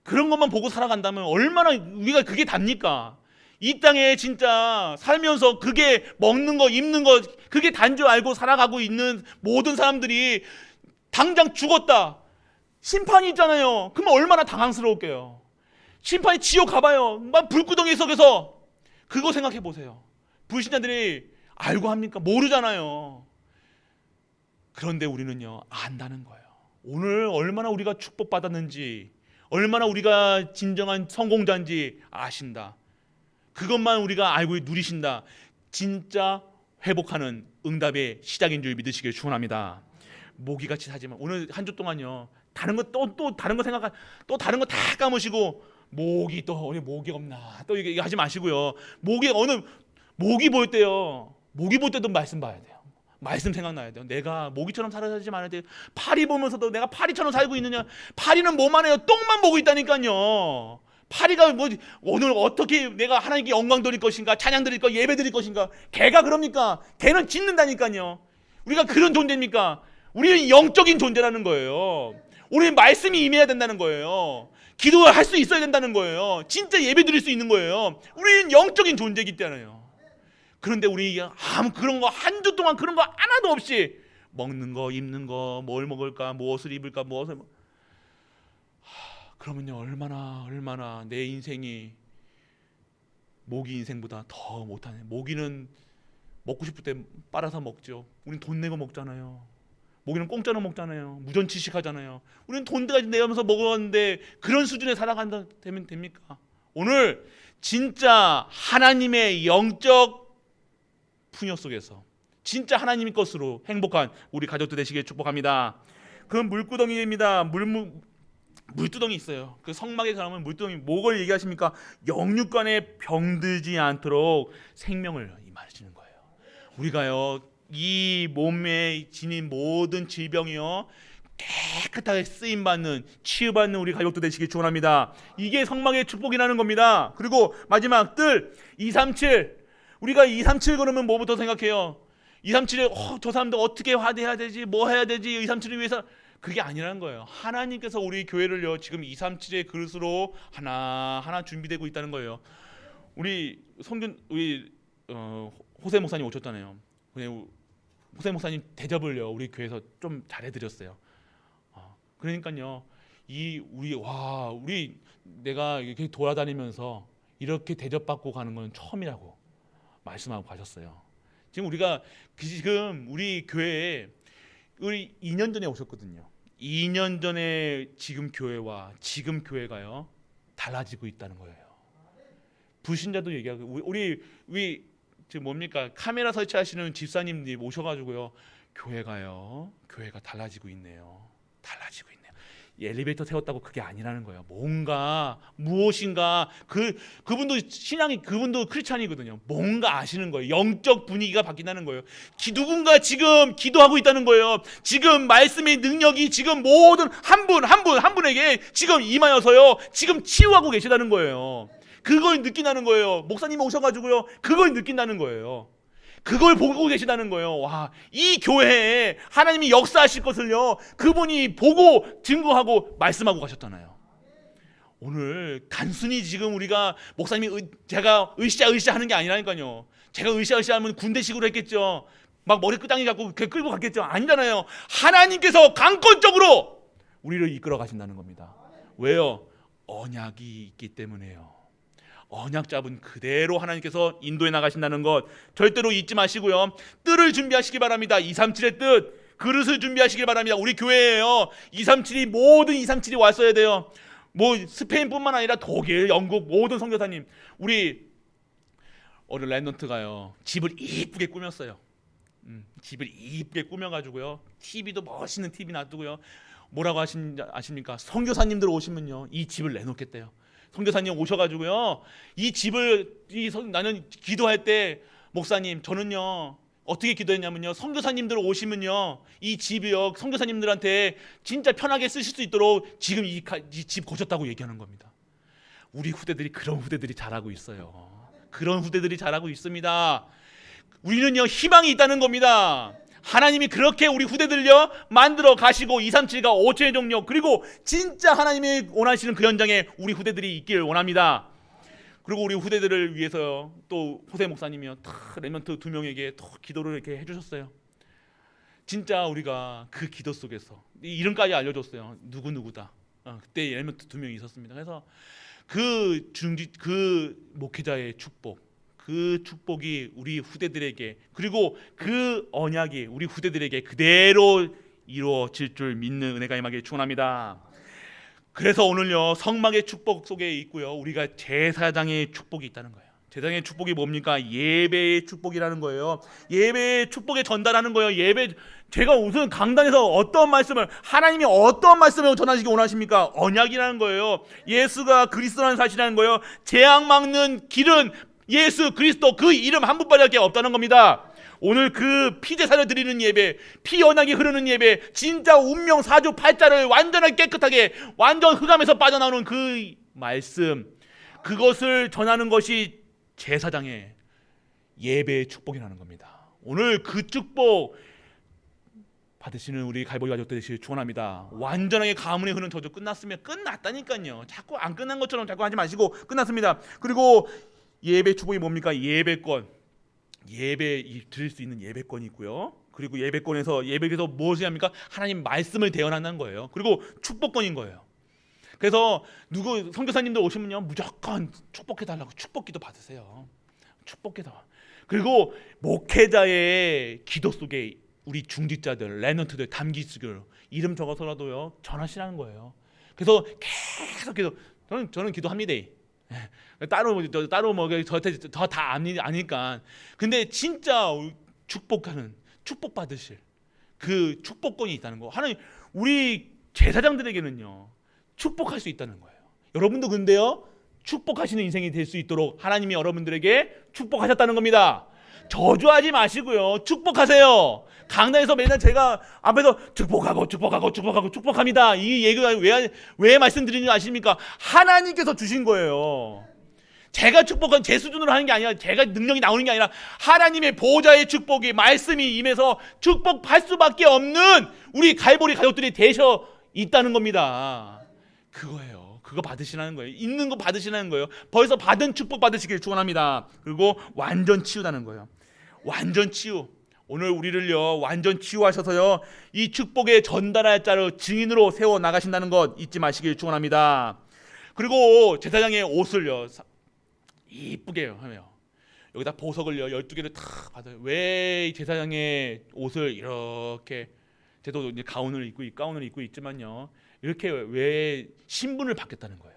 그런 것만 보고 살아간다면 얼마나 우리가 그게 답니까? 이 땅에 진짜 살면서 그게 먹는 거 입는 거 그게 단 줄 알고 살아가고 있는 모든 사람들이 당장 죽었다, 심판이 있잖아요. 그러면 얼마나 당황스러울게요. 심판이 지옥 가봐요. 막 불구덩이 속에서. 그거 생각해 보세요. 불신자들이 알고 합니까? 모르잖아요. 그런데 우리는요 안다는 거예요. 오늘 얼마나 우리가 축복받았는지, 얼마나 우리가 진정한 성공자인지 아신다. 그것만 우리가 알고 누리신다. 진짜 회복하는 응답의 시작인 줄 믿으시길 축원합니다. 모기같이 사지만 오늘 한 주 동안요 다른 거 또 다른 거 생각하 또 다른 거 다 까무시고 모기 또 우리 모기 없나 또 이게 하지 마시고요. 모기 보일 때요. 모기 볼 때도 말씀 봐야 돼요. 말씀 생각나야 돼요. 내가 모기처럼 살아야지 말아야 돼요. 파리 보면서도 내가 파리처럼 살고 있느냐? 파리는 뭐만 해요? 똥만 보고 있다니까요. 파리가 뭐 오늘 어떻게 내가 하나님께 영광 드릴 것인가, 찬양 드릴 것, 예배 드릴 것인가? 개가 그럽니까? 개는 짖는다니까요. 우리가 그런 존재입니까? 우리는 영적인 존재라는 거예요. 우리는 말씀이 임해야 된다는 거예요. 기도를 할 수 있어야 된다는 거예요. 진짜 예배 드릴 수 있는 거예요. 우리는 영적인 존재이기 때문에요. 그런데 우리 아무 그런 거 한 주 동안 그런 거 하나도 없이 먹는 거, 입는 거, 뭘 먹을까, 무엇을 입을까, 그러면요 얼마나 내 인생이 모기 인생보다 더 못하네. 모기는 먹고 싶을 때 빨아서 먹죠. 우리는 돈 내고 먹잖아요. 모기는 공짜로 먹잖아요. 무전취식 하잖아요. 우리는 돈까지 내면서 먹었는데 그런 수준에 살아간다 되면 됩니까? 오늘 진짜 하나님의 영적 풍요 속에서 진짜 하나님의 것으로 행복한 우리 가족들 되시길 축복합니다. 그 물구덩이입니다. 물두덩이 있어요. 그 성막에 가면 물두덩이 뭐를 얘기하십니까? 영육간에 병들지 않도록 생명을 임하시는 거예요. 우리가요 이 몸에 지닌 모든 질병이요 깨끗하게 쓰임받는 치유받는 우리 가족들 되시길 축원합니다. 이게 성막의 축복이라는 겁니다. 그리고 마지막 뜰 237. 우리가 237 그러면 뭐부터 생각해요? 237에 저 사람들 어떻게 화대해야 되지? 뭐 해야 되지? 237을 위해서 그게 아니라는 거예요. 하나님께서 우리 교회를요 지금 237의 그릇으로 하나하나 준비되고 있다는 거예요. 우리 호세 목사님 오셨잖아요. 호세 목사님 대접을요 우리 교회에서 좀 잘해드렸어요. 그러니까요 우리 내가 이렇게 돌아다니면서 이렇게 대접받고 가는 건 처음이라고 말씀하고 가셨어요. 지금 우리 교회에 우리 2년 전에 오셨거든요. 2년 전에 지금 교회와 지금 교회가요 달라지고 있다는 거예요. 불신자도 얘기하고 우리 지금 뭡니까 카메라 설치하시는 집사님들이 오셔가지고요 교회가 달라지고 있네요. 달라지고 있네요. 엘리베이터 세웠다고 그게 아니라는 거예요. 무엇인가 그분도 그분도 크리스찬이거든요. 뭔가 아시는 거예요. 영적 분위기가 바뀐다는 거예요. 누군가 지금 기도하고 있다는 거예요. 지금 말씀의 능력이 지금 모든 한 분에게 지금 임하여서요 지금 치유하고 계시다는 거예요. 그걸 느낀다는 거예요. 목사님이 오셔가지고요 그걸 느낀다는 거예요. 그걸 보고 계시다는 거예요. 이 교회에 하나님이 역사하실 것을요 그분이 보고 증거하고 말씀하고 가셨잖아요. 오늘 단순히 지금 우리가 목사님이 제가 으쌰으쌰 하는 게 아니라니까요. 제가 으쌰으쌰 하면 군대식으로 했겠죠. 막 머리 끄덩이 갖고 끌고 갔겠죠. 아니잖아요. 하나님께서 강권적으로 우리를 이끌어 가신다는 겁니다. 왜요? 언약이 있기 때문에요. 언약 잡은 그대로 하나님께서 인도해 나가신다는 것 절대로 잊지 마시고요. 뜰을 준비하시기 바랍니다. 237의 뜻, 그릇을 준비하시기 바랍니다. 우리 교회에요 237이 모든 237이 왔어야 돼요. 뭐 스페인뿐만 아니라 독일, 영국 모든 선교사님 우리 랜던트가요 집을 이쁘게 꾸몄어요. 집을 이쁘게 꾸며가지고요 TV도 멋있는 TV 놔두고요 뭐라고 아십니까? 선교사님들 오시면요 이 집을 내놓겠대요. 선교사님 오셔가지고요 이 집을 나는 기도할 때 목사님 저는요 어떻게 기도했냐면요, 선교사님들 오시면요 이 집이요 선교사님들한테 진짜 편하게 쓰실 수 있도록 지금 이 집 고쳤다고 얘기하는 겁니다. 우리 후대들이 그런 후대들이 잘하고 있어요. 그런 후대들이 잘하고 있습니다. 우리는요 희망이 있다는 겁니다. 하나님이 그렇게 우리 후대들요 만들어 가시고 237과 5천의 종력, 그리고 진짜 하나님이 원하시는 그 현장에 우리 후대들이 있기를 원합니다. 그리고 우리 후대들을 위해서 또 호세 목사님이요 렘넌트 2명에게 또 기도를 이렇게 해주셨어요. 진짜 우리가 그 기도 속에서 이름까지 알려줬어요. 누구누구다. 그때 렘넌트 2명이 있었습니다. 그래서 그 목회자의 축복, 그 축복이 우리 후대들에게, 그리고 그 언약이 우리 후대들에게 그대로 이루어질 줄 믿는 은혜가 임하기를 축원합니다. 그래서 오늘요 성막의 축복 속에 있고요 우리가 제사장의 축복이 있다는 거예요. 제사장의 축복이 뭡니까? 예배의 축복이라는 거예요. 예배의 축복에 전달하는 거예요. 예배, 제가 무슨 강단에서 어떤 말씀을, 하나님이 어떤 말씀을 전하시기 원하십니까? 언약이라는 거예요. 예수가 그리스도라는 사실이라는 거예요. 재앙 막는 길은 예수 그리스도, 그 이름 한 분밖에 없다는 겁니다. 오늘 그 피제사를 드리는 예배, 피 언약이 흐르는 예배, 진짜 운명 사주 팔자를 완전하게 깨끗하게 완전 흑암에서 빠져나오는 그 말씀, 그것을 전하는 것이 제사장의 예배의 축복이라는 겁니다. 오늘 그 축복 받으시는 우리 갈보리 가족들 되시길 축원합니다. 완전하게 가문에 흐르는 저주 끝났으면 끝났다니까요. 자꾸 안 끝난 것처럼 자꾸 하지 마시고 끝났습니다. 그리고 예배 축복이 뭡니까? 예배권. 예배 드릴 수 있는 예배권이 있고요. 그리고 예배에서 무엇이 합니까? 하나님 말씀을 대언하는 거예요. 그리고 축복권인 거예요. 그래서 누구 선교사님들 오시면요 무조건 축복해 달라고 축복기도 받으세요. 축복기도. 그리고 목회자의 기도 속에 우리 중직자들, 렘넌트들 담기시길 이름 적어서라도요 전하시라는 거예요. 그래서 계속 기도. 저는 기도합니다. 따로 저한테 다 아니까. 근데 진짜 축복하는, 축복 받으실 그 축복권이 있다는 거. 하나님 우리 제사장들에게는요 축복할 수 있다는 거예요. 여러분도 근데요 축복하시는 인생이 될 수 있도록 하나님이 여러분들에게 축복하셨다는 겁니다. 저주하지 마시고요 축복하세요. 강단에서 맨날 제가 앞에서 축복합니다 이 얘기가 왜 말씀드리는지 아십니까? 하나님께서 주신 거예요. 제가 축복한 제 수준으로 하는 게 아니라, 제가 능력이 나오는 게 아니라 하나님의 보좌의 축복이, 말씀이 임해서 축복할 수밖에 없는 우리 갈보리 가족들이 되셔 있다는 겁니다. 그거예요. 그거 받으시라는 거예요. 있는 거 받으시라는 거예요. 벌써 받은 축복 받으시길 축원합니다. 그리고 완전 치유다는 거예요. 완전 치유. 오늘 우리를요 완전 치유하셔서요 이 축복의 전달할 자로 증인으로 세워 나가신다는 것 잊지 마시길 축원합니다. 그리고 제사장의 옷을요 이쁘게 하며 여기다 보석을요 12개를 탁 받아요. 왜 제사장의 옷을 이렇게, 저도 이제 가운을 입고 있지만요 이렇게 왜 신분을 받겠다는 거예요.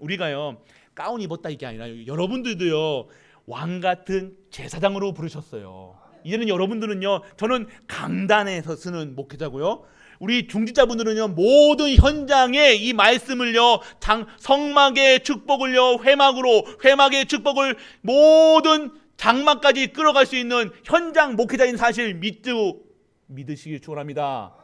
우리가요 가운 입었다 이게 아니라 여러분들도요 왕 같은 제사장으로 부르셨어요. 이제는 여러분들은요, 저는 강단에서 쓰는 목회자고요, 우리 중직자분들은요 모든 현장에 이 말씀을요 성막의 축복을요 회막의 축복을 모든 장막까지 끌어갈 수 있는 현장 목회자인 사실 믿으시길 축원합니다.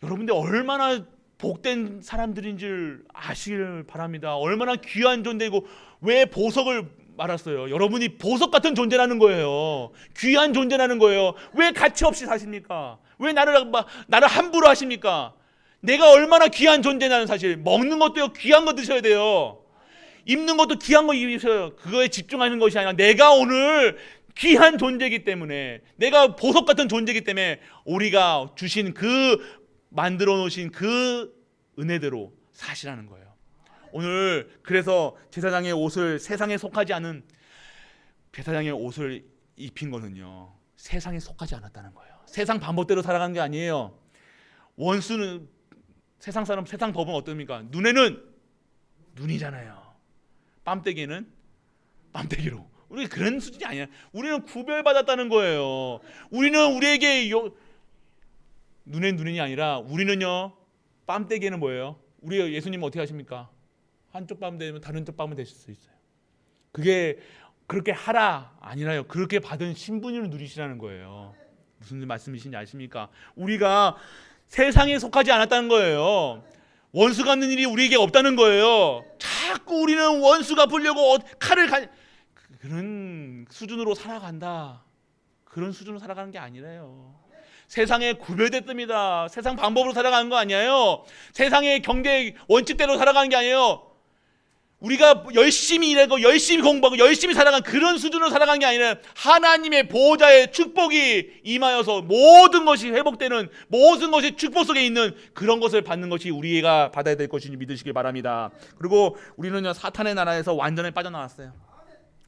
여러분들 얼마나 복된 사람들인 줄 아시길 바랍니다. 얼마나 귀한 존재이고, 왜 보석을 말았어요? 여러분이 보석 같은 존재라는 거예요. 귀한 존재라는 거예요. 왜 가치 없이 사십니까? 왜 나를 함부로 하십니까? 내가 얼마나 귀한 존재냐는 사실. 먹는 것도요 귀한 거 드셔야 돼요. 입는 것도 귀한 거 입으셔요. 그거에 집중하는 것이 아니라 내가 오늘 귀한 존재이기 때문에, 내가 보석 같은 존재이기 때문에 우리가 주신 만들어 놓으신 그 은혜대로 사시라는 거예요. 오늘 그래서 제사장의 옷을, 세상에 속하지 않은 제사장의 옷을 입힌 거는요 세상에 속하지 않았다는 거예요. 세상 방법대로 살아가는 게 아니에요. 원수는 세상 사람, 세상 법은 어떻습니까? 눈에는 눈이잖아요. 뺨때기에는 뺨때기로. 우리 그런 수준이 아니야. 우리는 구별받았다는 거예요. 우리는 우리에게 눈엔 눈이 아니라 우리는요 뺨때기에는 뭐예요? 우리 예수님은 어떻게 하십니까? 한쪽 뺨 되면 다른 쪽 뺨은 되실 수 있어요. 그게 그렇게 하라 아니라요. 그렇게 받은 신분을 누리시라는 거예요. 무슨 말씀이신지 아십니까? 우리가 세상에 속하지 않았다는 거예요. 원수 갚는 일이 우리에게 없다는 거예요. 자꾸 우리는 원수 갚으려고 그런 수준으로 살아간다. 그런 수준으로 살아가는 게 아니래요. 세상에 구별됐습니다. 세상 방법으로 살아가는 거 아니에요. 세상의 경제 원칙대로 살아가는 게 아니에요. 우리가 열심히 일하고 열심히 공부하고 열심히 살아간 그런 수준으로 살아간 게 아니라 하나님의 보호자의 축복이 임하여서 모든 것이 회복되는, 모든 것이 축복 속에 있는 그런 것을 받는 것이 우리가 받아야 될 것인지 믿으시길 바랍니다. 그리고 우리는 사탄의 나라에서 완전히 빠져나왔어요.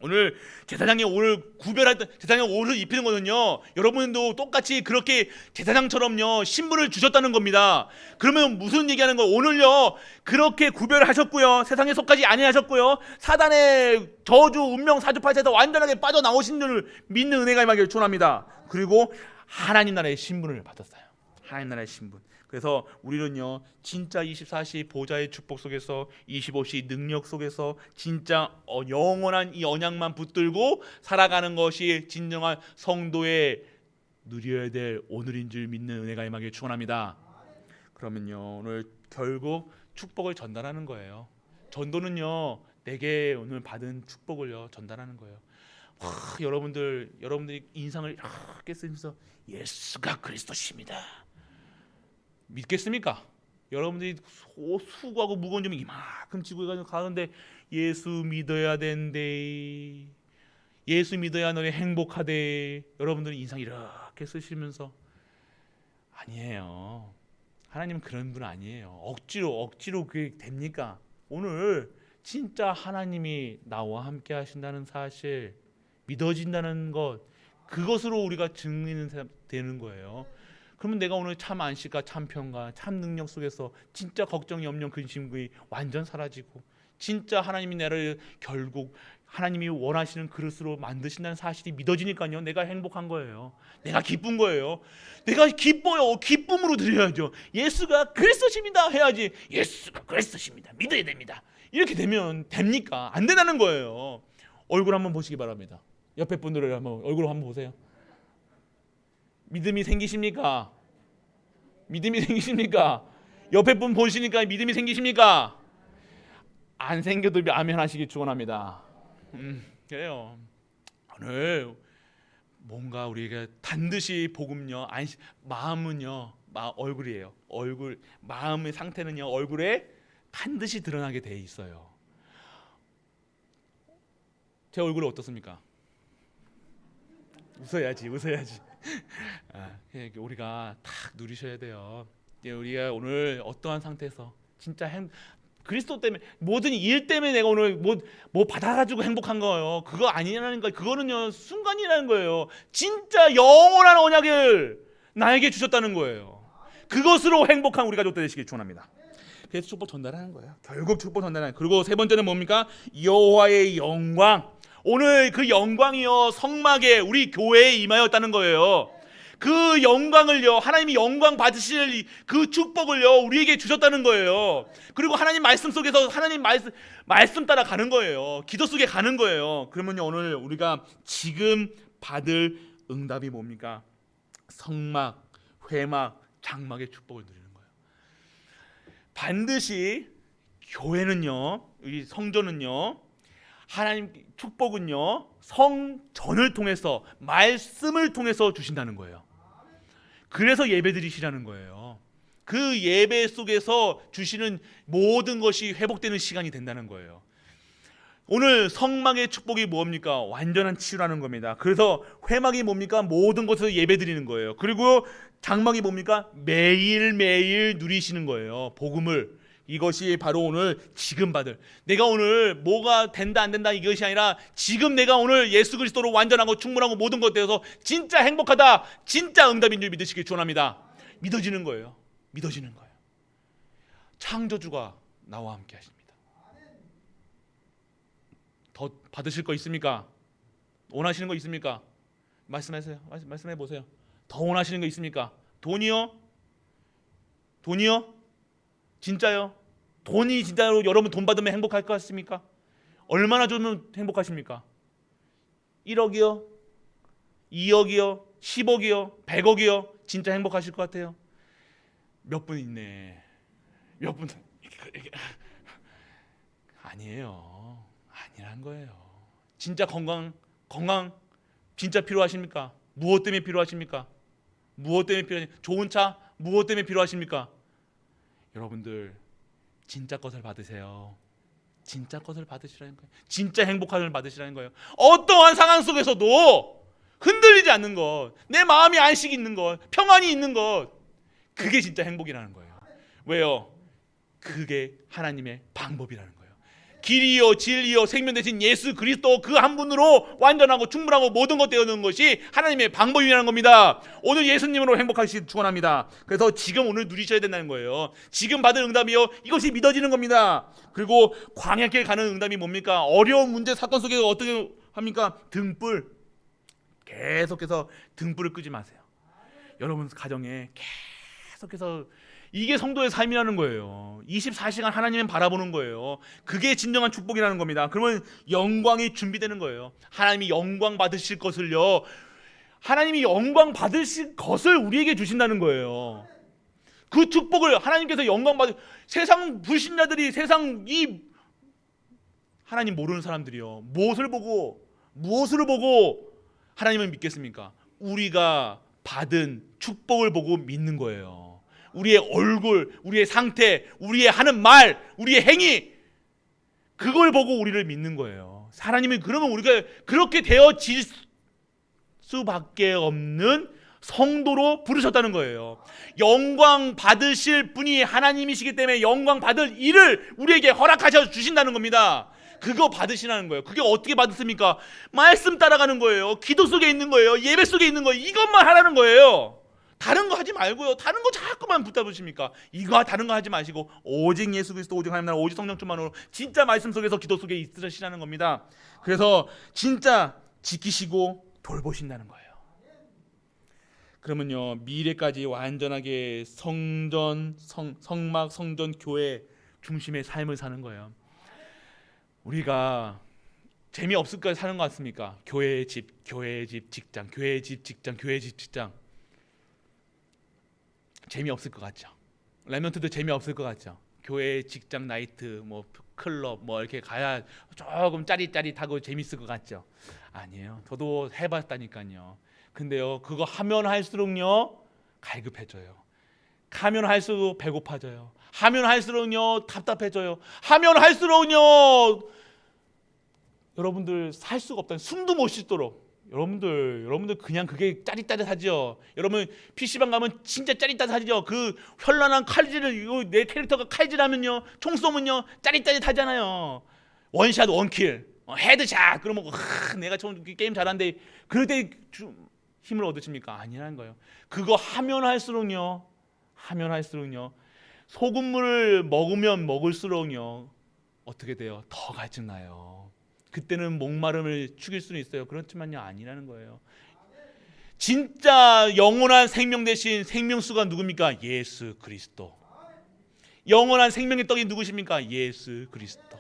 오늘 제사장이 오늘 구별할 때 제사장이 옷을 입히는 거는요, 여러분도 똑같이 그렇게 제사장처럼요 신분을 주셨다는 겁니다. 그러면 무슨 얘기하는 거예요? 오늘요 그렇게 구별하셨고요, 세상에 속하지 아니하셨고요, 사단의 저주 운명 사주팔자에서 완전하게 빠져나오신 줄 믿는 은혜가 임하기를 축원합니다. 그리고 하나님 나라의 신분을 받았어요. 하나님 나라의 신분. 그래서 우리는요 진짜 24시 보좌의 축복 속에서 25시 능력 속에서 진짜 영원한 이 언약만 붙들고 살아가는 것이 진정한 성도의 누려야 될 오늘인 줄 믿는 은혜가 임하기를 축원합니다. 그러면요 오늘 결국 축복을 전달하는 거예요. 전도는요 내게 오늘 받은 축복을요 전달하는 거예요. 여러분들이 인상을 이렇게 쓰면서 예수가 그리스도십니다. 믿겠습니까? 여러분들이 수고하고 무거운 점 이만큼 지고 가는데 예수 믿어야 된대, 예수 믿어야 너네 행복하대. 여러분들은 인상 이렇게 쓰시면서 아니에요. 하나님은 그런 분 아니에요. 억지로 그게 됩니까? 오늘 진짜 하나님이 나와 함께 하신다는 사실, 믿어진다는 것, 그것으로 우리가 증인은 되는 거예요. 그러면 내가 오늘 참 안식과 참 평가 참 능력 속에서 진짜 걱정 염려 근심이 완전 사라지고 진짜 하나님이 나를 결국 하나님이 원하시는 그릇으로 만드신다는 사실이 믿어지니까요 내가 행복한 거예요. 내가 기쁜 거예요. 내가 기뻐요. 기쁨으로 드려야죠. 예수가 그리스도십니다 해야지. 예수가 그리스도십니다 믿어야 됩니다 이렇게 되면 됩니까? 안 된다는 거예요. 얼굴 한번 보시기 바랍니다. 옆에 분들을 한번 얼굴 한번 보세요. 믿음이 생기십니까? 믿음이 생기십니까? 옆에 분 보시니까 믿음이 생기십니까? 안 생겨도 아멘 하시기 축원합니다. 그래요. 오늘 뭔가 우리가 반드시 복음요, 마음은요, 얼굴이에요. 마음의 상태는요, 얼굴에 반드시 드러나게 돼 있어요. 제 얼굴이 어떻습니까? 웃어야지. 우리가 딱 누리셔야 돼요. 우리가 오늘 어떠한 상태에서 진짜 그리스도 때문에 모든 일 때문에 내가 오늘 뭐 받아가지고 행복한 거예요. 그거 아니라는 거. 그거는요 순간이라는 거예요. 진짜 영원한 언약을 나에게 주셨다는 거예요. 그것으로 행복한 우리 가족들 되시길 축원합니다. 그래서 축복 전달하는 거예요. 결국 축복 전달하는. 그리고 세 번째는 뭡니까? 여호와의 영광. 오늘 그 영광이요 성막에 우리 교회에 임하였다는 거예요. 그 영광을요 하나님이 영광 받으실 그 축복을요 우리에게 주셨다는 거예요. 그리고 하나님 말씀 속에서 하나님 말씀 따라 가는 거예요. 기도 속에 가는 거예요. 그러면요 오늘 우리가 지금 받을 응답이 뭡니까? 성막, 회막, 장막의 축복을 누리는 거예요. 반드시 교회는요, 이 성전은요, 하나님 축복은요 성전을 통해서 말씀을 통해서 주신다는 거예요. 그래서 예배 드리시라는 거예요. 그 예배 속에서 주시는 모든 것이 회복되는 시간이 된다는 거예요. 오늘 성막의 축복이 뭡니까? 완전한 치유라는 겁니다. 그래서 회막이 뭡니까? 모든 것을 예배 드리는 거예요. 그리고 장막이 뭡니까? 매일매일 누리시는 거예요. 복음을. 이것이 바로 오늘 지금 받을, 내가 오늘 뭐가 된다 안 된다 이것이 아니라 지금 내가 오늘 예수 그리스도로 완전하고 충분하고 모든 것 되어서 진짜 행복하다, 진짜 응답인 줄 믿으시길 축원합니다. 믿어지는 거예요. 믿어지는 거예요. 창조주가 나와 함께 하십니다. 더 받으실 거 있습니까? 원하시는 거 있습니까? 말씀하세요. 말씀해 보세요. 더 원하시는 거 있습니까? 돈이요? 진짜요? 돈이 진짜로 여러분 돈 받으면 행복할 것 같습니까? 얼마나 주면 행복하십니까? 1억이요? 2억이요? 10억이요? 100억이요? 진짜 행복하실 것 같아요? 몇 분 있네. 몇 분. 아니에요. 아니란 거예요. 진짜 건강 진짜 필요하십니까? 무엇 때문에 필요하십니까? 무엇 때문에 필요하십니까? 좋은 차 무엇 때문에 필요하십니까? 여러분들 진짜 것을 받으세요. 진짜 것을 받으시라는 거예요. 진짜 행복함을 받으시라는 거예요. 어떠한 상황 속에서도 흔들리지 않는 것, 내 마음이 안식이 있는 것, 평안이 있는 것, 그게 진짜 행복이라는 거예요. 왜요? 그게 하나님의 방법이라는 거예요. 길이요 진리요 생명 되신 예수 그리스도 그 한 분으로 완전하고 충분하고 모든 것 되어는 것이 하나님의 방법이라는 겁니다. 오늘 예수님으로 행복하시길 축원합니다. 그래서 지금 오늘 누리셔야 된다는 거예요. 지금 받은 응답이요 이것이 믿어지는 겁니다. 그리고 광야길 가는 응답이 뭡니까? 어려운 문제 사건 속에서 어떻게 합니까? 등불, 계속해서 등불을 끄지 마세요. 여러분 가정에 계속해서 이게 성도의 삶이라는 거예요. 24시간 하나님을 바라보는 거예요. 그게 진정한 축복이라는 겁니다. 그러면 영광이 준비되는 거예요. 하나님이 영광 받으실 것을요, 하나님이 영광 받으실 것을 우리에게 주신다는 거예요. 그 축복을 하나님께서 영광 받으, 세상 불신자들이, 세상 이 하나님 모르는 사람들이요, 무엇을 보고 하나님을 믿겠습니까? 우리가 받은 축복을 보고 믿는 거예요. 우리의 얼굴, 우리의 상태, 우리의 하는 말, 우리의 행위, 그걸 보고 우리를 믿는 거예요. 하나님이 그러면 우리가 그렇게 되어질 수밖에 없는 성도로 부르셨다는 거예요. 영광 받으실 분이 하나님이시기 때문에 영광 받을 일을 우리에게 허락하셔 주신다는 겁니다. 그거 받으시라는 거예요. 그게 어떻게 받습니까? 말씀 따라가는 거예요. 기도 속에 있는 거예요. 예배 속에 있는 거예요. 이것만 하라는 거예요. 다른 거 하지 말고요. 다른 거 자꾸만 붙잡으십니까? 이거 다른 거 하지 마시고 오직 예수 그리스도, 오직 하나님 나라, 오직 성령 충만으로 진짜 말씀 속에서 기도 속에 있으시라는 겁니다. 그래서 진짜 지키시고 돌보신다는 거예요. 그러면요, 미래까지 완전하게 성막, 성전, 교회 중심의 삶을 사는 거예요. 우리가 재미없을까 사는 것 같습니까? 교회 집, 직장, 교회 집, 직장, 교회 집, 직장. 재미없을 것 같죠? 랩런트도 재미없을 것 같죠? 교회, 직장, 나이트, 뭐 클럽 뭐 이렇게 가야 조금 짜릿짜릿하고 재밌을 것 같죠? 아니에요. 저도 해봤다니까요. 근데요, 그거 하면 할수록요 갈급해져요. 하면 할수록 배고파져요. 하면 할수록요 답답해져요. 하면 할수록요 여러분들 살 수가 없다. 숨도 못 쉬도록. 여러분들 그냥 그게 짜릿짜릿하죠. 여러분 PC방 가면 진짜 짜릿짜릿하죠. 그 현란한 칼질을, 내 캐릭터가 칼질하면요, 총 쏘면요 짜릿짜릿하잖아요. 원샷 원킬, 헤드샷. 그러면 내가 좀 게임 잘하는데 그럴 때 힘을 얻으십니까? 아니라는 거예요. 그거 하면 할수록요 소금물을 먹으면 먹을수록요 어떻게 돼요? 더 갈증나요. 그때는 목마름을 죽일 수는 있어요. 그렇지만요 아니라는 거예요. 진짜 영원한 생명 대신 생명수가 누굽니까? 예수 그리스도. 영원한 생명의 떡이 누구십니까? 예수 그리스도.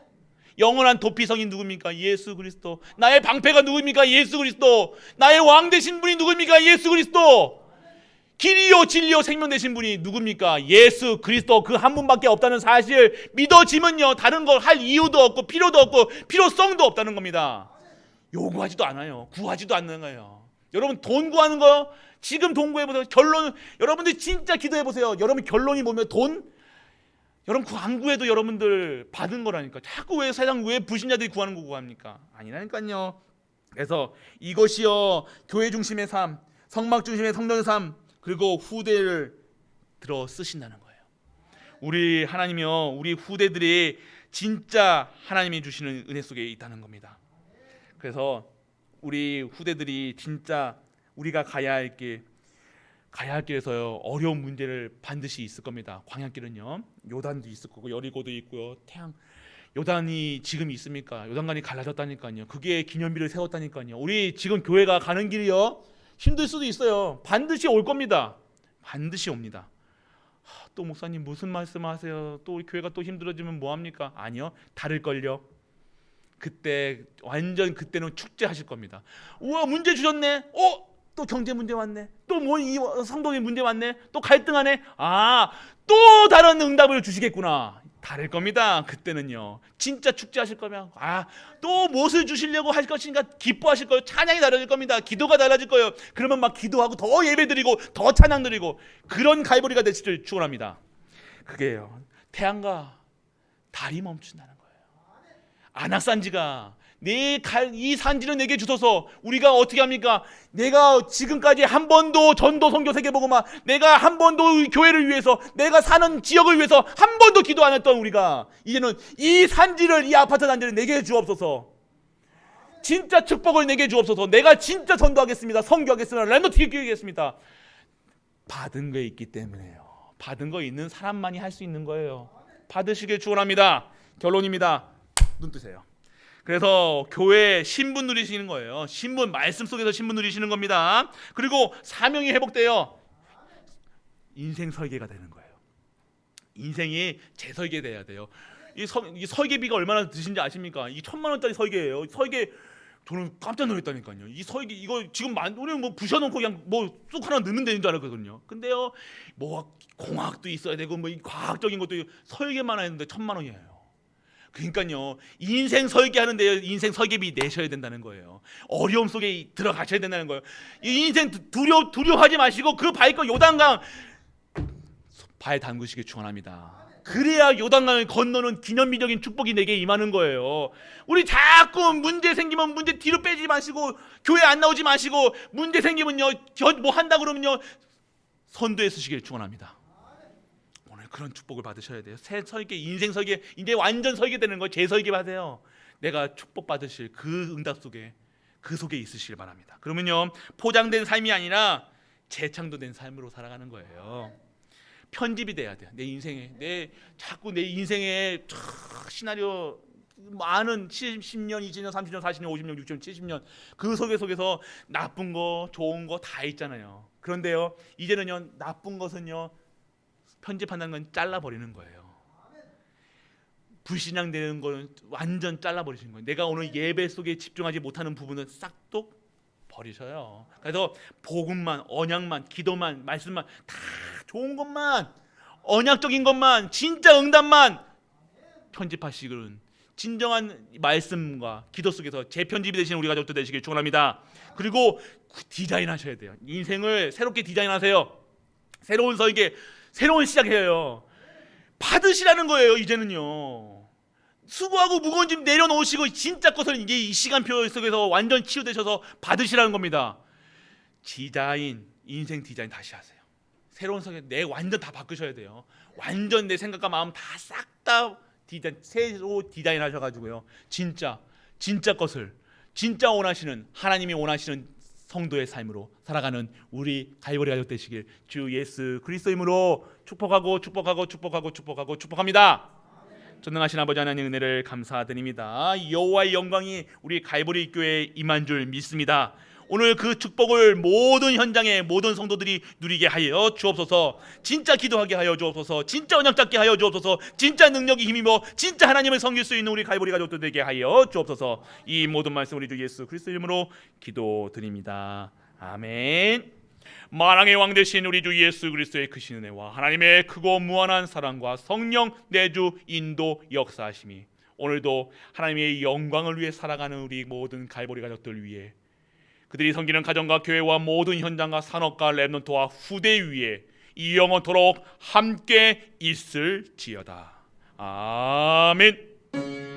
영원한 도피성이 누굽니까? 예수 그리스도. 나의 방패가 누굽니까? 예수 그리스도. 나의 왕 되신 분이 누굽니까? 예수 그리스도. 길이요 진리요 생명 되신 분이 누굽니까? 예수 그리스도. 그 한 분밖에 없다는 사실 믿어지면요 다른 걸 할 이유도 없고 필요도 없고 필요성도 없다는 겁니다. 요구하지도 않아요. 구하지도 않는 거예요. 여러분 돈 구하는 거 지금 돈 구해보세요. 결론, 여러분들 진짜 기도해보세요. 여러분 결론이 뭐면 돈? 여러분 그 안 구해도 여러분들 받은 거라니까. 자꾸 왜 세상 왜 불신자들이 구하는 거 구합니까? 아니라니까요. 그래서 이것이요 교회 중심의 삶, 성막 중심의 성령의 삶, 그리고 후대를 들어 쓰신다는 거예요. 우리 하나님이요 우리 후대들이 진짜 하나님이 주시는 은혜 속에 있다는 겁니다. 그래서 우리 후대들이 진짜 우리가 가야 할 길에서요 어려운 문제를 반드시 있을 겁니다. 광야길은요 요단도 있을 거고 여리고도 있고요 요단이 지금 있습니까? 요단강이 갈라졌다니까요. 그게 기념비를 세웠다니까요. 우리 지금 교회가 가는 길이요 힘들 수도 있어요. 반드시 올 겁니다. 반드시 옵니다. 또 목사님 무슨 말씀하세요? 또 우리 교회가 또 힘들어지면 뭐합니까? 아니요 다를걸요. 그때 완전 그때는 축제하실 겁니다. 우와, 문제 주셨네. 또 경제 문제 왔네. 또 뭐 이 성도의 문제 왔네. 또 갈등하네. 또 다른 응답을 주시겠구나. 다를 겁니다. 그때는요. 진짜 축제하실 거면 또 무엇을 주시려고 할 것인가 기뻐하실 거예요. 찬양이 달라질 겁니다. 기도가 달라질 거예요. 그러면 막 기도하고 더 예배드리고 더 찬양 드리고 그런 갈보리가 되시길 축원합니다. 그게요. 태양과 달이 멈춘다는 거예요. 안악산지가 이 산지를 내게 주소서. 우리가 어떻게 합니까? 내가 지금까지 한 번도 전도 선교 세계복음화, 내가 한 번도 교회를 위해서, 내가 사는 지역을 위해서 한 번도 기도 안 했던 우리가 이제는 이 산지를, 이 아파트 단지를 내게 주옵소서. 진짜 축복을 내게 주옵소서. 내가 진짜 전도하겠습니다. 선교하겠습니다. 랜더 기획하겠습니다. 받은 게 있기 때문에요. 받은 거 있는 사람만이 할 수 있는 거예요. 받으시길 축원합니다. 결론입니다. 눈 뜨세요. 그래서 교회 신분 누리시는 거예요. 신분, 말씀 속에서 신분 누리시는 겁니다. 그리고 사명이 회복돼요. 인생 설계가 되는 거예요. 인생이 재설계 돼야 돼요. 이 설계비가 얼마나 드신지 아십니까? 이 1,000만 원짜리 설계예요. 설계 저는 깜짝 놀랐다니까요. 이 설계 이거 지금 우리는 뭐 부셔놓고 그냥 뭐 쑥 하나 넣으면 되는 줄 알았거든요. 근데요, 뭐 공학도 있어야 되고 뭐 과학적인 것도 설계만 했는데 1,000만 원이에요. 그러니까요, 인생 설계하는데요, 인생 설계비 내셔야 된다는 거예요. 어려움 속에 들어가셔야 된다는 거예요. 이 인생 두려워하지 마시고 그 바위껏 요단강 발 담그시길 축원합니다. 그래야 요단강을 건너는 기념비적인 축복이 내게 임하는 거예요. 우리 자꾸 문제 생기면 문제 뒤로 빼지 마시고, 교회 안 나오지 마시고, 문제 생기면요 뭐 한다 그러면요 선도에 쓰시길 축원합니다. 그런 축복을 받으셔야 돼요. 새 설계, 인생 설계, 이제 완전 설계되는 거예요. 재설계 받아요. 내가 축복 받으실 그 응답 속에, 그 속에 있으시길 바랍니다. 그러면요, 포장된 삶이 아니라 재창조된 삶으로 살아가는 거예요. 편집이 돼야 돼요. 내 인생에, 자꾸 내 인생에 시나리오 많은 10년, 20년, 30년, 40년, 50년, 60년, 70년 그 속에서 나쁜 거, 좋은 거 다 있잖아요. 그런데요, 이제는요, 나쁜 것은요 편집한다는 건 잘라버리는 거예요. 불신앙되는 거는 완전 잘라버리시는 거예요. 내가 오늘 예배 속에 집중하지 못하는 부분은 싹둑 버리셔요. 그래서 복음만, 언약만, 기도만, 말씀만 다 좋은 것만, 언약적인 것만, 진짜 응답만 편집하시기는 진정한 말씀과 기도 속에서 재편집이 되시는 우리 가족들 되시길 축원합니다. 그리고 디자인하셔야 돼요. 인생을 새롭게 디자인하세요. 새로운 설계, 새로운 시작이에요. 받으시라는 거예요. 이제는요, 수고하고 무거운 짐 내려놓으시고 진짜 것을 이제 이 시간표 속에서 완전 치유되셔서 받으시라는 겁니다. 디자인, 인생 디자인 다시 하세요. 새로운 성격 내 완전 다 바꾸셔야 돼요. 완전 내 생각과 마음 다 싹 다 디자인, 새로 디자인 하셔가지고요, 진짜 것을 진짜 원하시는, 하나님이 원하시는 성도의 삶으로 살아가는 우리 갈보리 가족 되시길 주 예수 그리스도 이름으로 축복합니다. 전능하신 아버지 하나님 은혜를 감사드립니다. 여호와의 영광이 우리 갈보리 교회에 임한 줄 믿습니다. 오늘 그 축복을 모든 현장의 모든 성도들이 누리게 하여 주옵소서. 진짜 기도하게 하여 주옵소서. 진짜 언약 잡게 하여 주옵소서. 진짜 능력이 힘입어 진짜 하나님을 섬길 수 있는 우리 갈보리 가족들 되게 하여 주옵소서. 이 모든 말씀 우리 주 예수 그리스도 이름으로 기도드립니다. 아멘. 만왕의 왕 되신 우리 주 예수 그리스도의 크신 은혜와 하나님의 크고 무한한 사랑과 성령 내주 인도 역사하심이 오늘도 하나님의 영광을 위해 살아가는 우리 모든 갈보리 가족들 위해, 그들이 섬기는 가정과 교회와 모든 현장과 산업과 랩넌트와 후대 위에 이 영원토록 함께 있을지어다. 아멘.